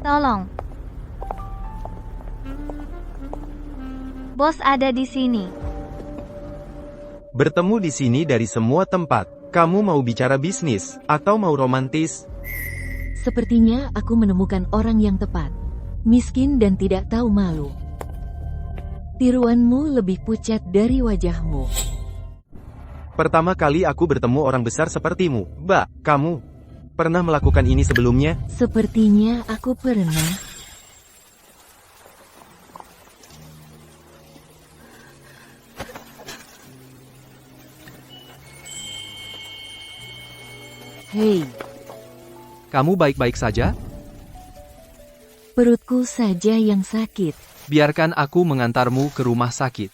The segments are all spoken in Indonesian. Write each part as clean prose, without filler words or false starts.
Tolong. Bos ada di sini. Bertemu di sini dari semua tempat. Kamu mau bicara bisnis, atau mau romantis? Sepertinya aku menemukan orang yang tepat. Miskin dan tidak tahu malu. Tiruanmu lebih pucat dari wajahmu. Pertama kali aku bertemu orang besar sepertimu. Mbak, kamu pernah melakukan ini sebelumnya? Sepertinya aku pernah. Hei, Kamu baik-baik saja? perutku saja yang sakit. Biarkan aku mengantarmu ke rumah sakit.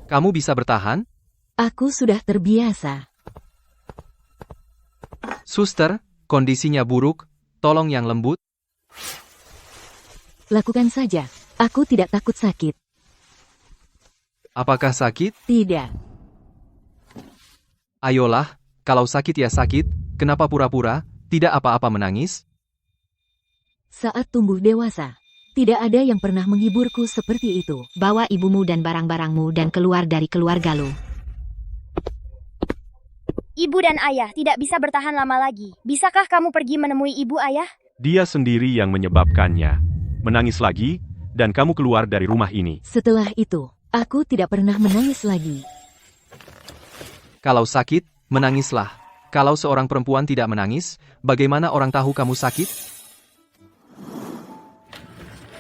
Kamu bisa bertahan? Aku sudah terbiasa. Suster, kondisinya buruk. Tolong yang lembut. Lakukan saja. Aku tidak takut sakit. Apakah sakit? Tidak. Ayolah, kalau sakit ya sakit. Kenapa pura-pura? Tidak apa-apa menangis? Saat tumbuh dewasa, tidak ada yang pernah menghiburku seperti itu. Bawa ibumu dan barang-barangmu dan keluar dari keluarga lo. Ibu dan ayah tidak bisa bertahan lama lagi. Bisakah kamu pergi menemui ibu ayah? Dia sendiri yang menyebabkannya. Menangis lagi, dan kamu keluar dari rumah ini. Setelah itu, aku tidak pernah menangis lagi. Kalau sakit, menangislah. Kalau seorang perempuan tidak menangis, bagaimana orang tahu kamu sakit?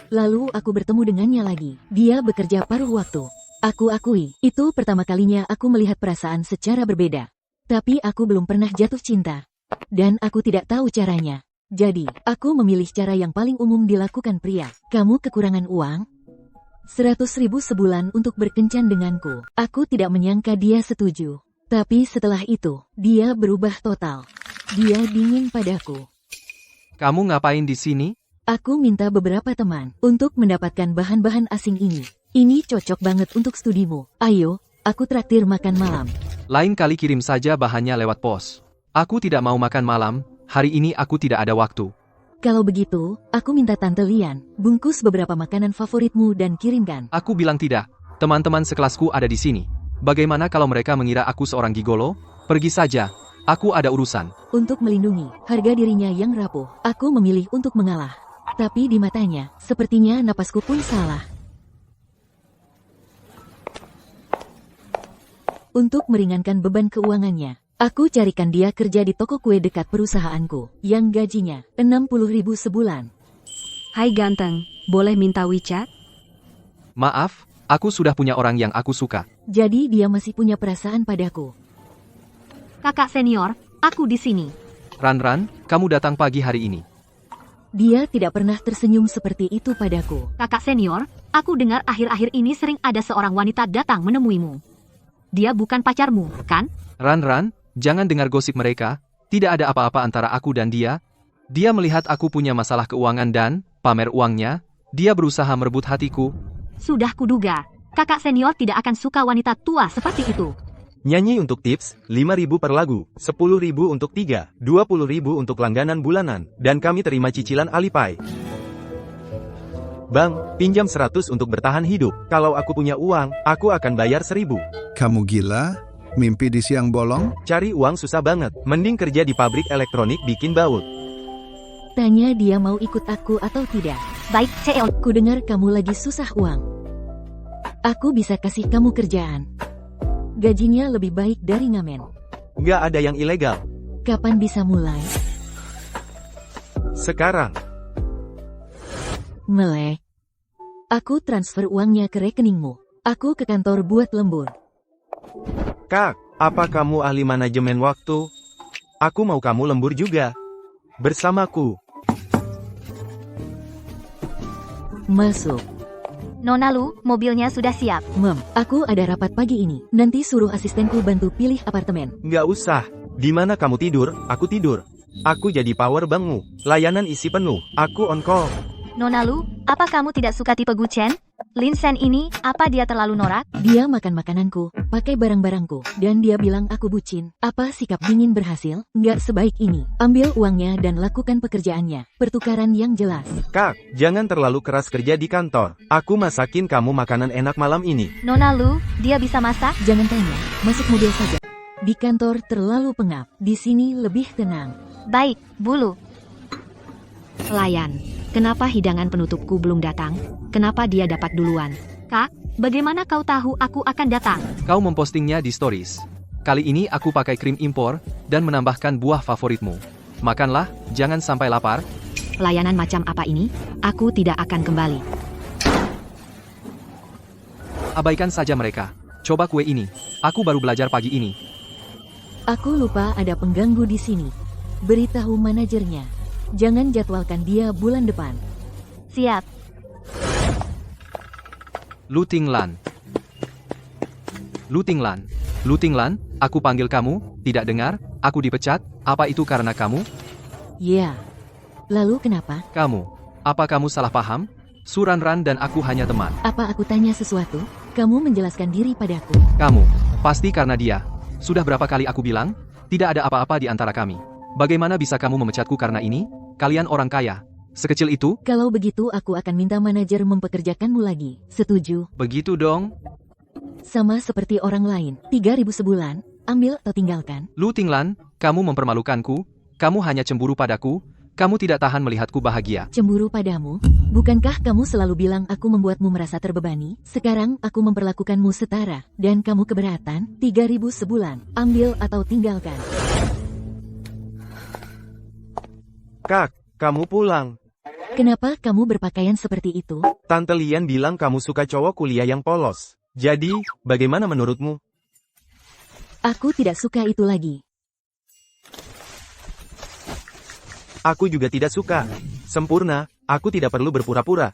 Lalu aku bertemu dengannya lagi. Dia bekerja paruh waktu. Aku akui, itu pertama kalinya aku melihat perasaan secara berbeda. Tapi aku belum pernah jatuh cinta. Dan aku tidak tahu caranya. Jadi, aku memilih cara yang paling umum dilakukan pria. Kamu kekurangan uang? 100.000 sebulan untuk berkencan denganku. Aku tidak menyangka dia setuju. Tapi setelah itu, dia berubah total. Dia dingin padaku. Kamu ngapain di sini? Aku minta beberapa teman untuk mendapatkan bahan-bahan asing ini. Ini cocok banget untuk studimu. Ayo, aku traktir makan malam. Lain kali kirim saja bahannya lewat pos. Aku tidak mau makan malam, hari ini aku tidak ada waktu. Kalau begitu, aku minta Tante Lian, bungkus beberapa makanan favoritmu dan kirimkan. Aku bilang tidak. Teman-teman sekelasku ada di sini. Bagaimana kalau mereka mengira aku seorang gigolo? Pergi saja. Aku ada urusan. Untuk melindungi harga dirinya yang rapuh, aku memilih untuk mengalah. Tapi di matanya, sepertinya napasku pun salah. Untuk meringankan beban keuangannya, aku carikan dia kerja di toko kue dekat perusahaanku, yang gajinya 60.000 sebulan. Hai ganteng, boleh minta WeChat? Maaf, aku sudah punya orang yang aku suka. Jadi dia masih punya perasaan padaku. Kakak senior, aku di sini. Ran, kamu datang pagi hari ini. Dia tidak pernah tersenyum seperti itu padaku. Kakak senior, aku dengar akhir-akhir ini sering ada seorang wanita datang menemuimu. Dia bukan pacarmu, kan? Ran, jangan dengar gosip mereka. Tidak ada apa-apa antara aku dan dia. Dia melihat aku punya masalah keuangan dan pamer uangnya. Dia berusaha merebut hatiku. Sudah kuduga, kakak senior tidak akan suka wanita tua seperti itu. Nyanyi untuk tips, 5.000 per lagu, 10.000 untuk 3, 20.000 untuk langganan bulanan, dan kami terima cicilan Alipay. Bang, pinjam 100 untuk bertahan hidup. Kalau aku punya uang, aku akan bayar 1.000. Kamu gila? Mimpi di siang bolong? Cari uang susah banget, mending kerja di pabrik elektronik bikin baut. Tanya dia mau ikut aku atau tidak. Baik, CEO. Ku dengar kamu lagi susah uang. Aku bisa kasih kamu kerjaan. Gajinya lebih baik dari ngamen. Nggak ada yang ilegal. Kapan bisa mulai? Sekarang. Melek. Aku transfer uangnya ke rekeningmu. Aku ke kantor buat lembur. Kak, apa kamu ahli manajemen waktu? Aku mau kamu lembur juga. Bersamaku. Masuk. Nona Lu, mobilnya sudah siap. Aku ada rapat pagi ini. Nanti suruh asistenku bantu pilih apartemen. Nggak usah. Di mana kamu tidur, aku tidur. Aku jadi power bankmu. Layanan isi penuh. Aku on call. Nona Lu, apa kamu tidak suka tipe Gu Chen? Lin Sen ini, apa dia terlalu norak? Dia makan makananku, pakai barang-barangku, dan dia bilang aku bucin. Apa sikap dingin berhasil? Nggak sebaik ini. Ambil uangnya dan lakukan pekerjaannya. Pertukaran yang jelas. Kak, jangan terlalu keras kerja di kantor. Aku masakin kamu makanan enak malam ini. Nona Lu, dia bisa masak? Jangan tanya, masuk mobil saja. Di kantor terlalu pengap, di sini lebih tenang. Baik, Bulu. Pelayan, kenapa hidangan penutupku belum datang? Kenapa dia dapat duluan? Kak, bagaimana kau tahu aku akan datang? Kau mempostingnya di stories. Kali ini aku pakai krim impor, dan menambahkan buah favoritmu. Makanlah, jangan sampai lapar. Pelayanan macam apa ini? Aku tidak akan kembali. Abaikan saja mereka. Coba kue ini. Aku baru belajar pagi ini. Aku lupa ada pengganggu di sini. Beritahu manajernya. Jangan jadwalkan dia bulan depan. Siap. Lu Tinglan. Lu Tinglan. Lu Tinglan, aku panggil kamu, tidak dengar, aku dipecat, apa itu karena kamu? Ya. Lalu kenapa? Kamu. Apa kamu salah paham? Suranran dan aku hanya teman. Apa aku tanya sesuatu? Kamu menjelaskan diri padaku. Kamu. Pasti karena dia. Sudah berapa kali aku bilang, tidak ada apa-apa di antara kami. Bagaimana bisa kamu memecatku karena ini? Kalian orang kaya. Sekecil itu? Kalau begitu aku akan minta manajer mempekerjakanmu lagi. Setuju? Begitu dong. Sama seperti orang lain. 3.000 sebulan. Ambil atau tinggalkan. Lu Tinglan, kamu mempermalukanku. Kamu hanya cemburu padaku. Kamu tidak tahan melihatku bahagia. Cemburu padamu? Bukankah kamu selalu bilang aku membuatmu merasa terbebani? Sekarang aku memperlakukanmu setara. Dan kamu keberatan? 3.000 sebulan. Ambil atau tinggalkan. Kak, kamu pulang. Kenapa kamu berpakaian seperti itu? Tante Lian bilang kamu suka cowok kuliah yang polos. Jadi, bagaimana menurutmu? Aku tidak suka itu lagi. Aku juga tidak suka. Sempurna, aku tidak perlu berpura-pura.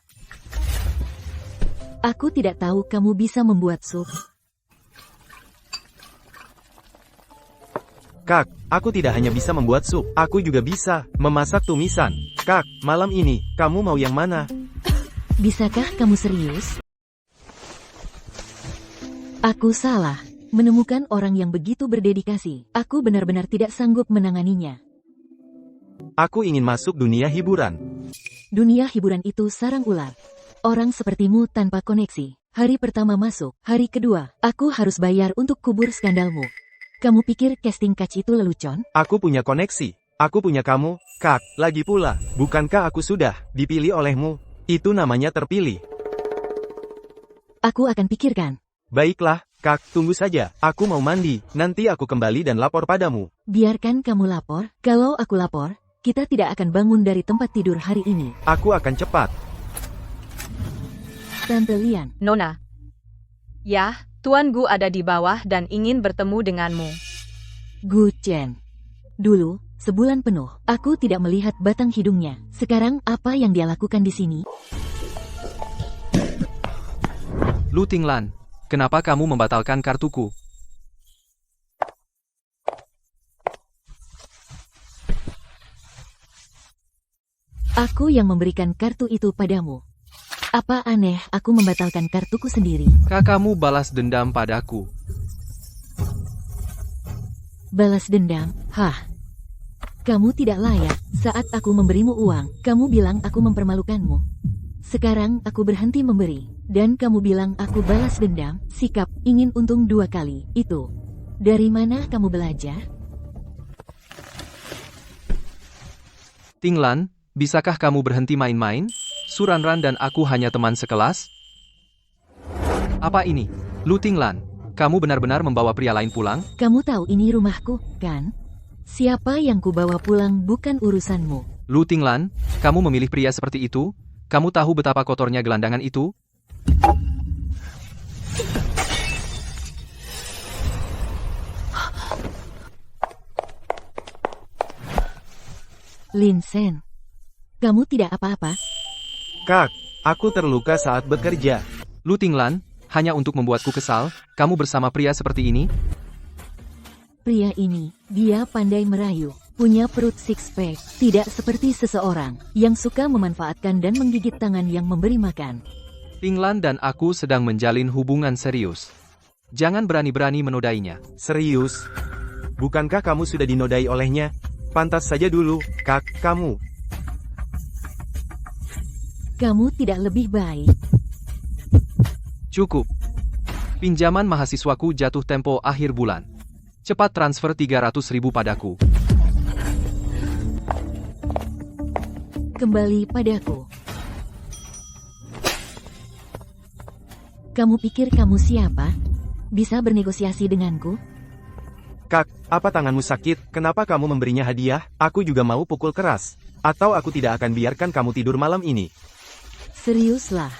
Aku tidak tahu kamu bisa membuat sup. Kak, aku tidak hanya bisa membuat sup, aku juga bisa memasak tumisan. Kak, malam ini, kamu mau yang mana? Bisakah kamu serius? Aku salah. Menemukan orang yang begitu berdedikasi. Aku benar-benar tidak sanggup menanganinya. Aku ingin masuk dunia hiburan. Dunia hiburan itu sarang ular. Orang sepertimu tanpa koneksi. Hari pertama masuk, hari kedua, aku harus bayar untuk kubur skandalmu. Kamu pikir casting catch itu lelucon? Aku punya koneksi. Aku punya kamu, Kak. Lagi pula, bukankah aku sudah dipilih olehmu? Itu namanya terpilih. Aku akan pikirkan. Baiklah, Kak, tunggu saja. Aku mau mandi. Nanti aku kembali dan lapor padamu. Biarkan kamu lapor. Kalau aku lapor, kita tidak akan bangun dari tempat tidur hari ini. Aku akan cepat. Tante Lian. Nona. Ya, Tuan Gu ada di bawah dan ingin bertemu denganmu. Gu Chen. Dulu, sebulan penuh, aku tidak melihat batang hidungnya. Sekarang apa yang dia lakukan di sini? Lu Tinglan, kenapa kamu membatalkan kartuku? Aku yang memberikan kartu itu padamu. Apa aneh aku membatalkan kartuku sendiri? Kakakmu balas dendam padaku. Balas dendam? Hah? Kamu tidak layak. Saat aku memberimu uang, kamu bilang aku mempermalukanmu. Sekarang aku berhenti memberi, dan kamu bilang aku balas dendam. Sikap ingin untung 2 kali. Itu. Dari mana kamu belajar? Tinglan, bisakah kamu berhenti main-main? Suranran dan aku hanya teman sekelas? Apa ini? Lu Tinglan, kamu benar-benar membawa pria lain pulang? Kamu tahu ini rumahku, kan? Siapa yang kubawa pulang bukan urusanmu. Lu Tinglan, kamu memilih pria seperti itu? Kamu tahu betapa kotornya gelandangan itu? Lin Sen, kamu tidak apa-apa? Kak, aku terluka saat bekerja. Lu Tinglan, hanya untuk membuatku kesal, kamu bersama pria seperti ini? Pria ini, dia pandai merayu, punya perut six-pack, tidak seperti seseorang yang suka memanfaatkan dan menggigit tangan yang memberi makan. Tinglan dan aku sedang menjalin hubungan serius. Jangan berani-berani menodainya. Serius? Bukankah kamu sudah dinodai olehnya? Pantas saja dulu, Kak, kamu. Kamu tidak lebih baik. Cukup. Pinjaman mahasiswaku jatuh tempo akhir bulan. Cepat transfer 300.000 padaku. Kembali padaku. Kamu pikir kamu siapa? Bisa bernegosiasi denganku? Kak, apa tanganmu sakit? Kenapa kamu memberinya hadiah? Aku juga mau pukul keras. Atau aku tidak akan biarkan kamu tidur malam ini. Seriuslah.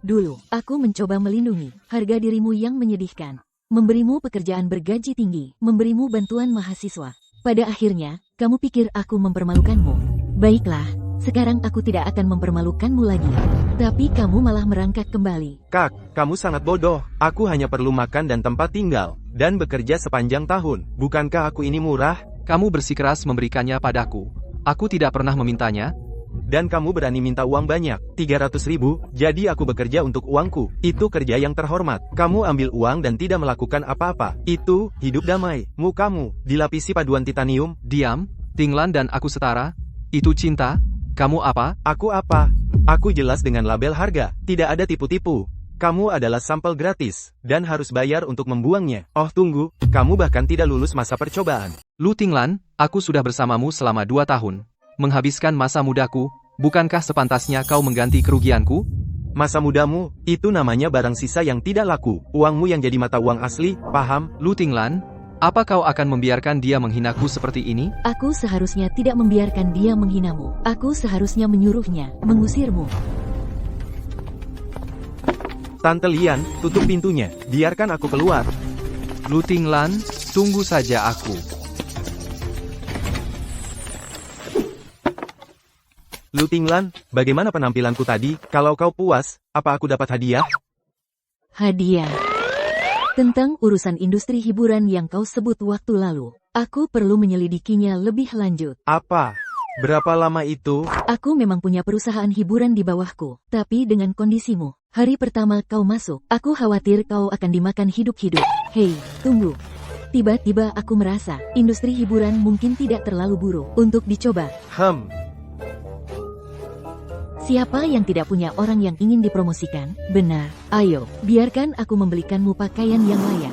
Dulu, aku mencoba melindungi harga dirimu yang menyedihkan. Memberimu pekerjaan bergaji tinggi, memberimu bantuan mahasiswa. Pada akhirnya, kamu pikir aku mempermalukanmu. Baiklah, sekarang aku tidak akan mempermalukanmu lagi. Tapi kamu malah merangkak kembali. Kak, kamu sangat bodoh. Aku hanya perlu makan dan tempat tinggal. Dan bekerja sepanjang tahun. Bukankah aku ini murah? Kamu bersikeras memberikannya padaku. Aku tidak pernah memintanya. Dan kamu berani minta uang banyak, 300.000, jadi aku bekerja untuk uangku. Itu kerja yang terhormat. Kamu ambil uang dan tidak melakukan apa-apa. Itu, hidup damai. Mukamu, dilapisi paduan titanium. Diam, Tinglan dan aku setara. Itu cinta. Kamu apa? Aku apa? Aku jelas dengan label harga. Tidak ada tipu-tipu. Kamu adalah sampel gratis, dan harus bayar untuk membuangnya. Oh tunggu, kamu bahkan tidak lulus masa percobaan. Lu Tinglan, aku sudah bersamamu selama 2 tahun. Menghabiskan masa mudaku, bukankah sepantasnya kau mengganti kerugianku? Masa mudamu, itu namanya barang sisa yang tidak laku. Uangmu yang jadi mata uang asli, paham? Lu Tinglan, apa kau akan membiarkan dia menghinaku seperti ini? Aku seharusnya tidak membiarkan dia menghinamu. Aku seharusnya menyuruhnya, mengusirmu. Tante Lian, tutup pintunya. Biarkan aku keluar. Lu Tinglan, tunggu saja aku. Lu Tinglan, bagaimana penampilanku tadi? Kalau kau puas, apa aku dapat hadiah? Hadiah. Tentang urusan industri hiburan yang kau sebut waktu lalu. Aku perlu menyelidikinya lebih lanjut. Apa? Berapa lama itu? Aku memang punya perusahaan hiburan di bawahku. Tapi dengan kondisimu, hari pertama kau masuk, aku khawatir kau akan dimakan hidup-hidup. Hei, tunggu. Tiba-tiba aku merasa, industri hiburan mungkin tidak terlalu buruk untuk dicoba. Siapa yang tidak punya orang yang ingin dipromosikan? Benar. Ayo, biarkan aku membelikanmu pakaian yang layak.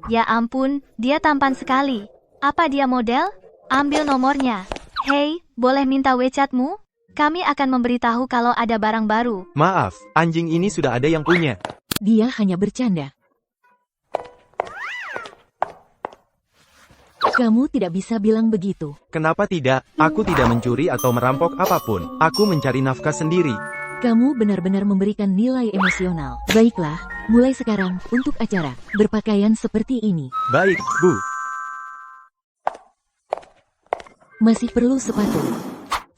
Ya ampun, dia tampan sekali. Apa dia model? Ambil nomornya. Hei, boleh minta WeChat-mu? Kami akan memberitahu kalau ada barang baru. Maaf, anjing ini sudah ada yang punya. Dia hanya bercanda. Kamu tidak bisa bilang begitu. Kenapa tidak? Aku tidak mencuri atau merampok apapun. Aku mencari nafkah sendiri. Kamu benar-benar memberikan nilai emosional. Baiklah, mulai sekarang, untuk acara, berpakaian seperti ini. Baik, Bu. Masih perlu sepatu.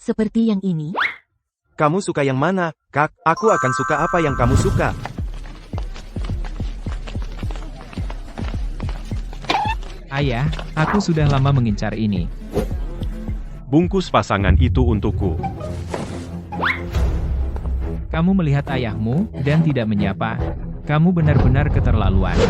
Seperti yang ini. Kamu suka yang mana, Kak? Aku akan suka apa yang kamu suka. Ayah, aku sudah lama mengincar ini. Bungkus pasangan itu untukku. Kamu melihat ayahmu, dan tidak menyapa. Kamu benar-benar keterlaluan.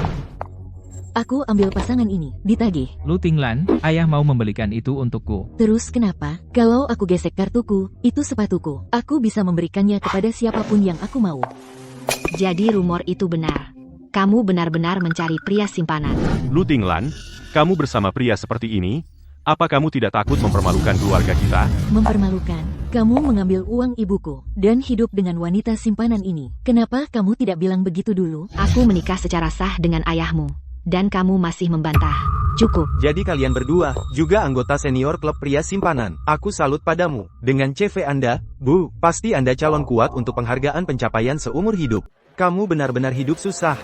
Aku ambil pasangan ini, ditagih. Lu Tinglan, ayah mau membelikan itu untukku. Terus kenapa? Kalau aku gesek kartuku, itu sepatuku. Aku bisa memberikannya kepada siapapun yang aku mau. Jadi rumor itu benar. Kamu benar-benar mencari pria simpanan. Lu Tinglan, kamu bersama pria seperti ini? Apa kamu tidak takut mempermalukan keluarga kita? Mempermalukan? Kamu mengambil uang ibuku, dan hidup dengan wanita simpanan ini. Kenapa kamu tidak bilang begitu dulu? Aku menikah secara sah dengan ayahmu. Dan kamu masih membantah. Cukup. Jadi kalian berdua, juga anggota senior klub pria simpanan. Aku salut padamu. Dengan CV Anda, Bu, pasti Anda calon kuat untuk penghargaan pencapaian seumur hidup. Kamu benar-benar hidup susah.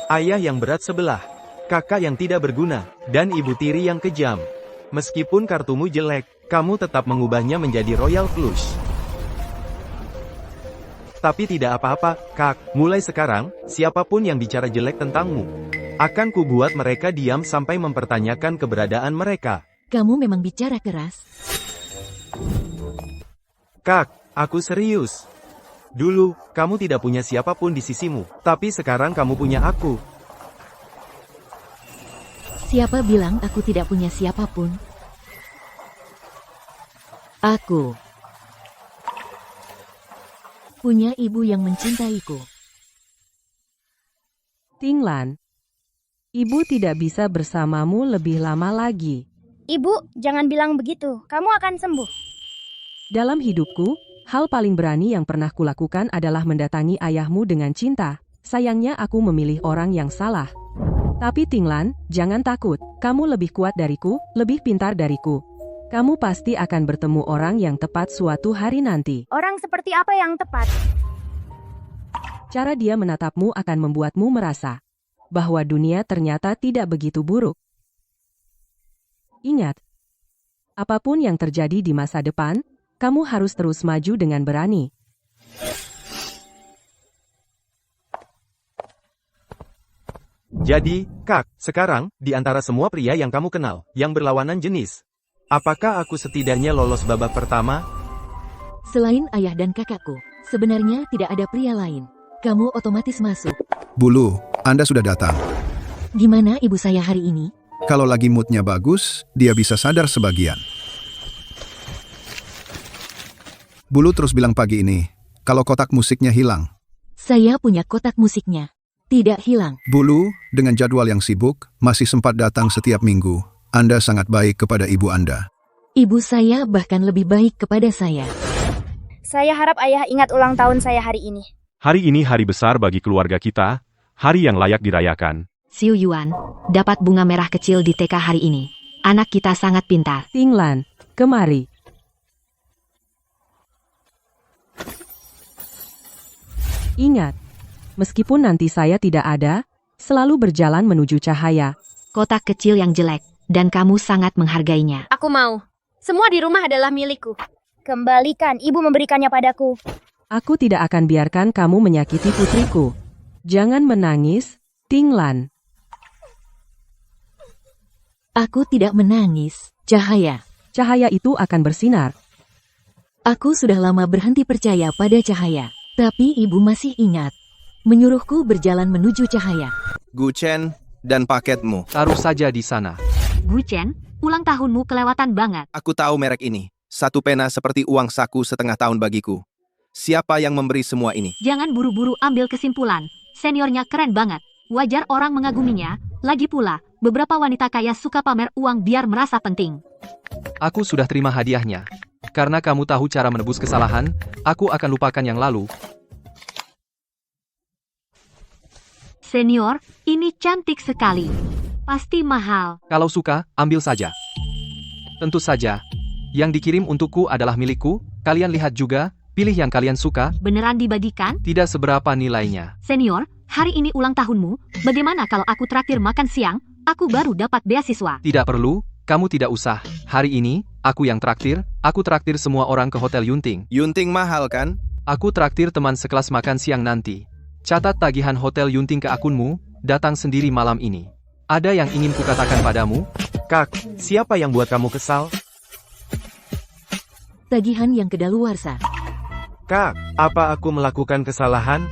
Ayah yang berat sebelah. Kakak yang tidak berguna. Dan ibu tiri yang kejam. Meskipun kartumu jelek, kamu tetap mengubahnya menjadi Royal Flush. Tapi tidak apa-apa, Kak. Mulai sekarang, siapapun yang bicara jelek tentangmu, akan kubuat mereka diam sampai mempertanyakan keberadaan mereka. Kamu memang bicara keras. Kak, aku serius. Dulu, kamu tidak punya siapapun di sisimu, tapi sekarang kamu punya aku. Siapa bilang aku tidak punya siapapun? Aku punya ibu yang mencintaiku. Tinglan, ibu tidak bisa bersamamu lebih lama lagi. Ibu, jangan bilang begitu. Kamu akan sembuh. Dalam hidupku, hal paling berani yang pernah kulakukan adalah mendatangi ayahmu dengan cinta. Sayangnya aku memilih orang yang salah. Tapi Tinglan, jangan takut. Kamu lebih kuat dariku, lebih pintar dariku. Kamu pasti akan bertemu orang yang tepat suatu hari nanti. Orang seperti apa yang tepat? Cara dia menatapmu akan membuatmu merasa bahwa dunia ternyata tidak begitu buruk. Ingat, apapun yang terjadi di masa depan, kamu harus terus maju dengan berani. Jadi, Kak, sekarang, di antara semua pria yang kamu kenal, yang berlawanan jenis, apakah aku setidaknya lolos babak pertama? Selain ayah dan kakakku, sebenarnya tidak ada pria lain. Kamu otomatis masuk. Bulu, Anda sudah datang. Gimana ibu saya hari ini? Kalau lagi moodnya bagus, dia bisa sadar sebagian. Bulu terus bilang pagi ini, kalau kotak musiknya hilang. Saya punya kotak musiknya. Tidak hilang. Bulu, dengan jadwal yang sibuk, masih sempat datang setiap minggu. Anda sangat baik kepada ibu Anda. Ibu saya bahkan lebih baik kepada saya. Saya harap ayah ingat ulang tahun saya hari ini. Hari ini hari besar bagi keluarga kita, hari yang layak dirayakan. Xiu Yuan, dapat bunga merah kecil di TK hari ini. Anak kita sangat pintar. Tinglan, kemari. Ingat, meskipun nanti saya tidak ada, selalu berjalan menuju cahaya. Kotak kecil yang jelek, dan kamu sangat menghargainya. Aku mau. Semua di rumah adalah milikku. Kembalikan, ibu memberikannya padaku. Aku tidak akan biarkan kamu menyakiti putriku. Jangan menangis, Tinglan. Aku tidak menangis. Cahaya. Cahaya itu akan bersinar. Aku sudah lama berhenti percaya pada cahaya. Tapi ibu masih ingat. Menyuruhku berjalan menuju cahaya. Gu Chen dan paketmu. Taruh saja di sana. Gu Chen, ulang tahunmu kelewatan banget. Aku tahu merek ini. Satu pena seperti uang saku setengah tahun bagiku. Siapa yang memberi semua ini? Jangan buru-buru ambil kesimpulan. Seniornya keren banget. Wajar orang mengaguminya. Lagi pula, beberapa wanita kaya suka pamer uang biar merasa penting. Aku sudah terima hadiahnya. Karena kamu tahu cara menebus kesalahan, aku akan lupakan yang lalu. Senior, ini cantik sekali. Pasti mahal. Kalau suka, ambil saja. Tentu saja. Yang dikirim untukku adalah milikku, kalian lihat juga, pilih yang kalian suka. Beneran dibagikan? Tidak seberapa nilainya. Senior, hari ini ulang tahunmu, bagaimana kalau aku traktir makan siang? Aku baru dapat beasiswa. Tidak perlu, kamu tidak usah. Hari ini, aku yang traktir, aku traktir semua orang ke Hotel Yunting. Yunting mahal kan? Aku traktir teman sekelas makan siang nanti. Catat tagihan Hotel Yunting ke akunmu, datang sendiri malam ini. Ada yang ingin kukatakan padamu? Kak, siapa yang buat kamu kesal? Tagihan yang kedaluarsa. Kak, apa aku melakukan kesalahan?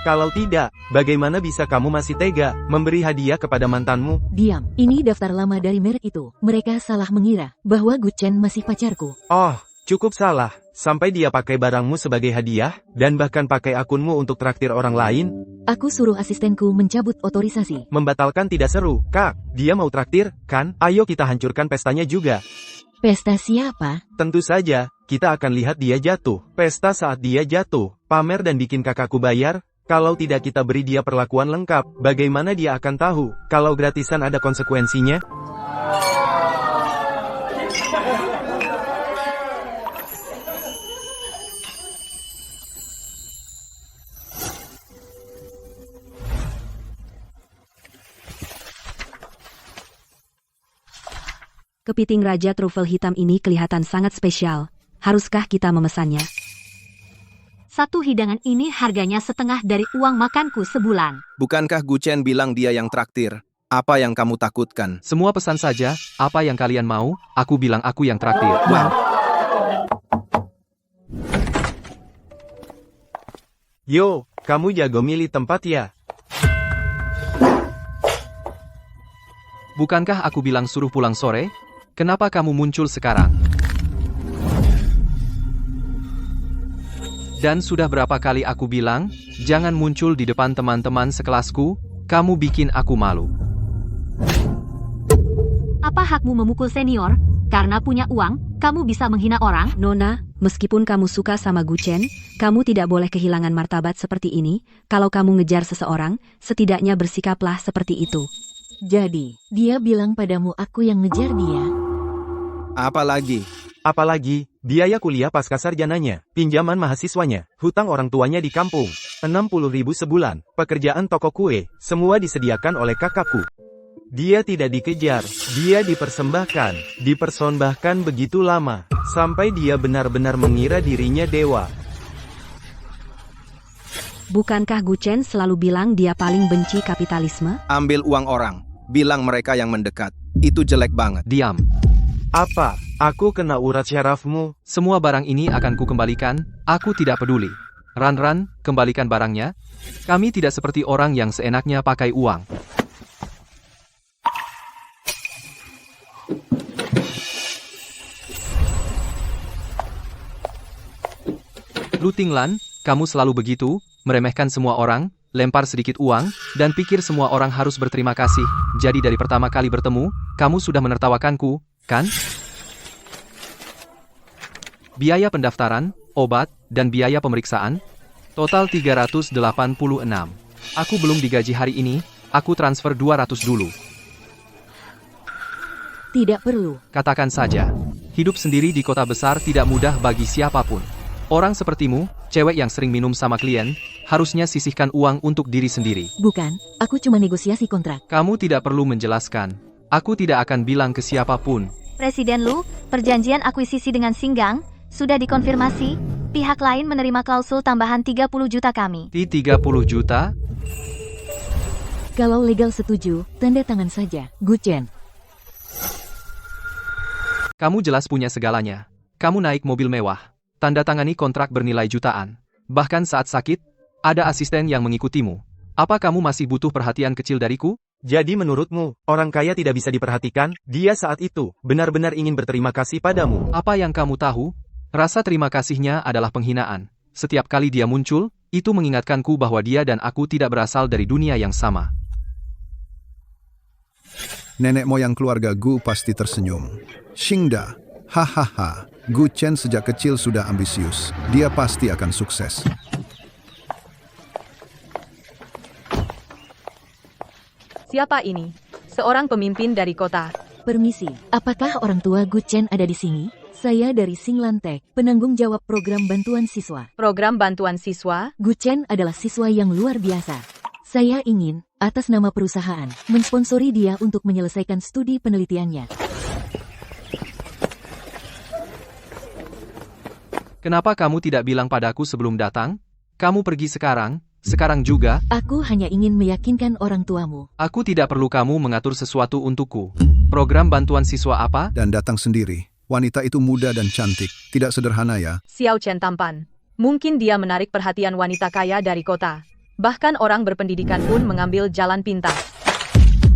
Kalau tidak, bagaimana bisa kamu masih tega memberi hadiah kepada mantanmu? Diam. Ini daftar lama dari merek itu. Mereka salah mengira bahwa Gu Chen masih pacarku. Oh, cukup salah. Sampai dia pakai barangmu sebagai hadiah, dan bahkan pakai akunmu untuk traktir orang lain. Aku suruh asistenku mencabut otorisasi. Membatalkan tidak seru. Kak, dia mau traktir, kan? Ayo kita hancurkan pestanya juga. Pesta siapa? Tentu saja, kita akan lihat dia jatuh. Pesta saat dia jatuh. Pamer dan bikin kakakku bayar. Kalau tidak kita beri dia perlakuan lengkap, bagaimana dia akan tahu kalau gratisan ada konsekuensinya? Kepiting raja trufel hitam ini kelihatan sangat spesial. Haruskah kita memesannya? Satu hidangan ini harganya setengah dari uang makanku sebulan. Bukankah Gu Chen bilang dia yang traktir? Apa yang kamu takutkan? Semua pesan saja, apa yang kalian mau, aku bilang aku yang traktir. Wow. Yo, kamu jago milih tempat ya? Bukankah aku bilang suruh pulang sore? Kenapa kamu muncul sekarang? Dan sudah berapa kali aku bilang, jangan muncul di depan teman-teman sekelasku, kamu bikin aku malu. Apa hakmu memukul senior? Karena punya uang, kamu bisa menghina orang? Nona, meskipun kamu suka sama Gu Chen, kamu tidak boleh kehilangan martabat seperti ini. Kalau kamu ngejar seseorang, setidaknya bersikaplah seperti itu. Jadi, dia bilang padamu aku yang ngejar dia. Apalagi, biaya kuliah pasca sarjananya, pinjaman mahasiswanya, hutang orang tuanya di kampung, 60.000 sebulan, pekerjaan toko kue, semua disediakan oleh kakakku. Dia tidak dikejar, dia dipersembahkan begitu lama, sampai dia benar-benar mengira dirinya dewa. Bukankah Gu Chen selalu bilang dia paling benci kapitalisme? Ambil uang orang, bilang mereka yang mendekat. Itu jelek banget. Diam. Apa? Aku kena urat syarafmu? Semua barang ini akan kukembalikan, aku tidak peduli. Ran, kembalikan barangnya. Kami tidak seperti orang yang seenaknya pakai uang. Lu Tinglan, kamu selalu begitu, meremehkan semua orang, lempar sedikit uang, dan pikir semua orang harus berterima kasih. Jadi dari pertama kali bertemu, kamu sudah menertawakanku, kan? Biaya pendaftaran, obat, dan biaya pemeriksaan, total 386. Aku belum digaji hari ini, aku transfer 200 dulu. Tidak perlu. Katakan saja, hidup sendiri di kota besar tidak mudah bagi siapapun. Orang sepertimu, cewek yang sering minum sama klien, harusnya sisihkan uang untuk diri sendiri. Bukan, aku cuma negosiasi kontrak. Kamu tidak perlu menjelaskan. Aku tidak akan bilang ke siapapun. Presiden Lu, perjanjian akuisisi dengan Singgang sudah dikonfirmasi. Pihak lain menerima klausul tambahan 30 juta kami. 30 juta? Kalau legal setuju, tanda tangan saja. Gu Chen. Kamu jelas punya segalanya. Kamu naik mobil mewah. Tanda tangani kontrak bernilai jutaan. Bahkan saat sakit, ada asisten yang mengikutimu. Apa kamu masih butuh perhatian kecil dariku? Jadi menurutmu, orang kaya tidak bisa diperhatikan? Dia saat itu benar-benar ingin berterima kasih padamu. Apa yang kamu tahu? Rasa terima kasihnya adalah penghinaan. Setiap kali dia muncul, itu mengingatkanku bahwa dia dan aku tidak berasal dari dunia yang sama. Nenek moyang keluarga Gu pasti tersenyum. Xingda, hahaha, Gu Chen sejak kecil sudah ambisius. Dia pasti akan sukses. Siapa ini? Seorang pemimpin dari kota. Permisi, apakah orang tua Gu Chen ada di sini? Saya dari Singlantek, penanggung jawab program bantuan siswa. Program bantuan siswa? Gu Chen adalah siswa yang luar biasa. Saya ingin, atas nama perusahaan, mensponsori dia untuk menyelesaikan studi penelitiannya. Kenapa kamu tidak bilang padaku sebelum datang? Kamu pergi sekarang juga? Aku hanya ingin meyakinkan orang tuamu. Aku tidak perlu kamu mengatur sesuatu untukku. Program bantuan siswa apa? Dan datang sendiri. Wanita itu muda dan cantik, tidak sederhana ya. Xiao Chen tampan. Mungkin dia menarik perhatian wanita kaya dari kota. Bahkan orang berpendidikan pun mengambil jalan pintas.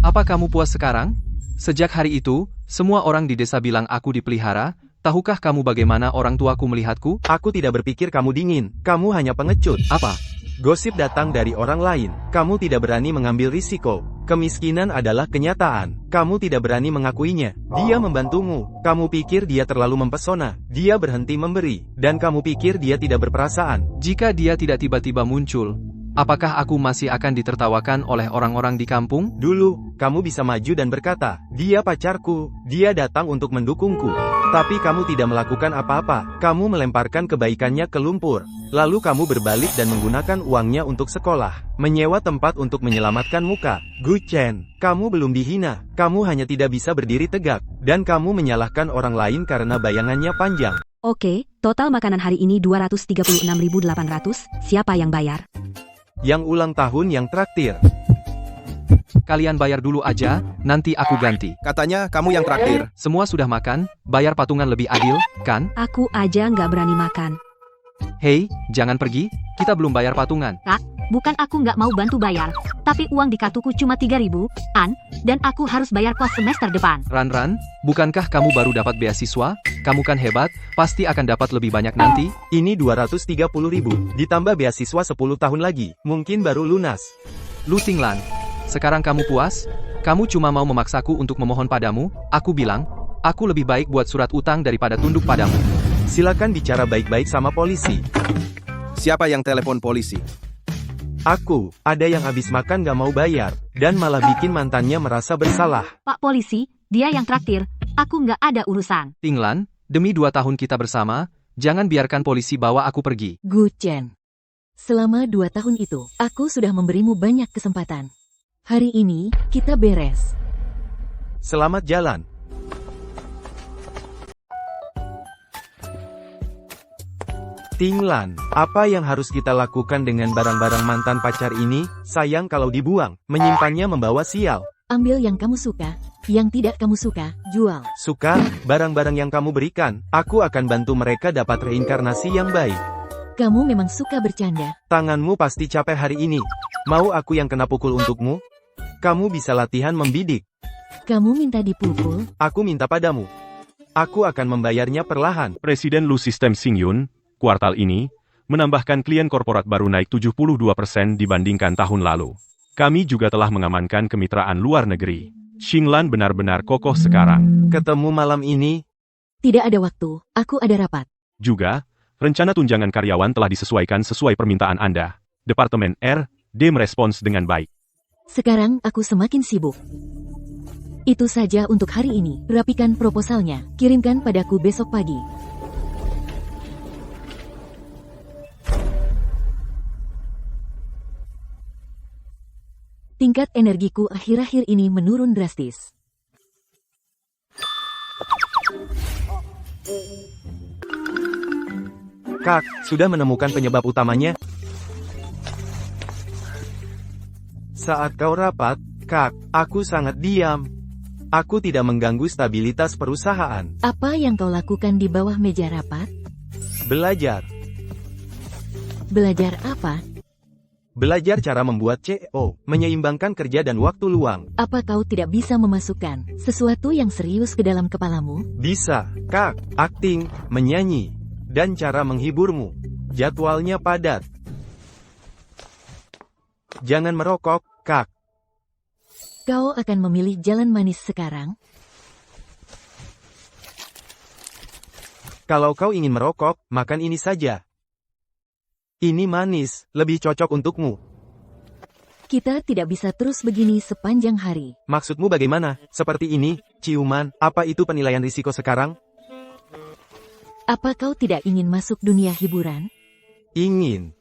Apa kamu puas sekarang? Sejak hari itu, semua orang di desa bilang aku dipelihara. Tahukah kamu bagaimana orang tuaku melihatku? Aku tidak berpikir kamu dingin, kamu hanya pengecut. Apa? Gosip datang dari orang lain. Kamu tidak berani mengambil risiko. Kemiskinan adalah kenyataan. Kamu tidak berani mengakuinya. Dia membantumu. Kamu pikir dia terlalu mempesona. Dia berhenti memberi. Dan kamu pikir dia tidak berperasaan. Jika dia tidak tiba-tiba muncul, apakah aku masih akan ditertawakan oleh orang-orang di kampung? Dulu, kamu bisa maju dan berkata, dia pacarku. Dia datang untuk mendukungku. Tapi kamu tidak melakukan apa-apa. Kamu melemparkan kebaikannya ke lumpur. Lalu kamu berbalik dan menggunakan uangnya untuk sekolah, menyewa tempat untuk menyelamatkan muka. Gu Chen, kamu belum dihina. Kamu hanya tidak bisa berdiri tegak. Dan kamu menyalahkan orang lain karena bayangannya panjang. Oke, total makanan hari ini 236.800. Siapa yang bayar? Yang ulang tahun yang traktir. Kalian bayar dulu aja, nanti aku ganti. Katanya kamu yang traktir. Semua sudah makan, bayar patungan lebih adil, kan? Aku aja nggak berani makan. Hei, jangan pergi, kita belum bayar patungan. Kak, bukan aku nggak mau bantu bayar, tapi uang di kartuku cuma 3.000, An, dan aku harus bayar kos semester depan. Ran, bukankah kamu baru dapat beasiswa? Kamu kan hebat, pasti akan dapat lebih banyak nanti. Ini 230.000, ditambah beasiswa 10 tahun lagi, mungkin baru lunas. Lu Tinglan, sekarang kamu puas? Kamu cuma mau memaksaku untuk memohon padamu? Aku bilang, aku lebih baik buat surat utang daripada tunduk padamu. Silakan bicara baik-baik sama polisi. Siapa yang telepon polisi? Aku, ada yang habis makan gak mau bayar, dan malah bikin mantannya merasa bersalah. Pak polisi, dia yang traktir, aku nggak ada urusan. Tinglan, demi 2 tahun kita bersama, jangan biarkan polisi bawa aku pergi. Gu Chen. Selama 2 tahun itu, aku sudah memberimu banyak kesempatan. Hari ini, kita beres. Selamat jalan. Tinglan, apa yang harus kita lakukan dengan barang-barang mantan pacar ini? Sayang kalau dibuang, menyimpannya membawa sial. Ambil yang kamu suka, yang tidak kamu suka, jual. Suka, barang-barang yang kamu berikan, aku akan bantu mereka dapat reinkarnasi yang baik. Kamu memang suka bercanda. Tanganmu pasti capek hari ini. Mau aku yang kena pukul untukmu? Kamu bisa latihan membidik. Kamu minta dipukul? Aku minta padamu. Aku akan membayarnya perlahan. Presiden Lu System Xingyun, kuartal ini, menambahkan klien korporat baru naik 72% dibandingkan tahun lalu. Kami juga telah mengamankan kemitraan luar negeri. Xinglan benar-benar kokoh sekarang. Ketemu malam ini? Tidak ada waktu, aku ada rapat. Juga, rencana tunjangan karyawan telah disesuaikan sesuai permintaan Anda. Departemen R&D merespons dengan baik. Sekarang aku semakin sibuk. Itu saja untuk hari ini. Rapikan proposalnya, kirimkan padaku besok pagi. Tingkat energiku akhir-akhir ini menurun drastis. Kak, sudah menemukan penyebab utamanya? Saat kau rapat, Kak, aku sangat diam. Aku tidak mengganggu stabilitas perusahaan. Apa yang kau lakukan di bawah meja rapat? Belajar. Belajar apa? Belajar cara membuat CO, menyeimbangkan kerja dan waktu luang. Apa kau tidak bisa memasukkan sesuatu yang serius ke dalam kepalamu? Bisa, Kak, akting, menyanyi, dan cara menghiburmu. Jadwalnya padat. Jangan merokok, Kak. Kau akan memilih jalan manis sekarang? Kalau kau ingin merokok, makan ini saja. Ini manis, lebih cocok untukmu. Kita tidak bisa terus begini sepanjang hari. Maksudmu bagaimana? Seperti ini, ciuman, apa itu penilaian risiko sekarang? Apa kau tidak ingin masuk dunia hiburan? Ingin.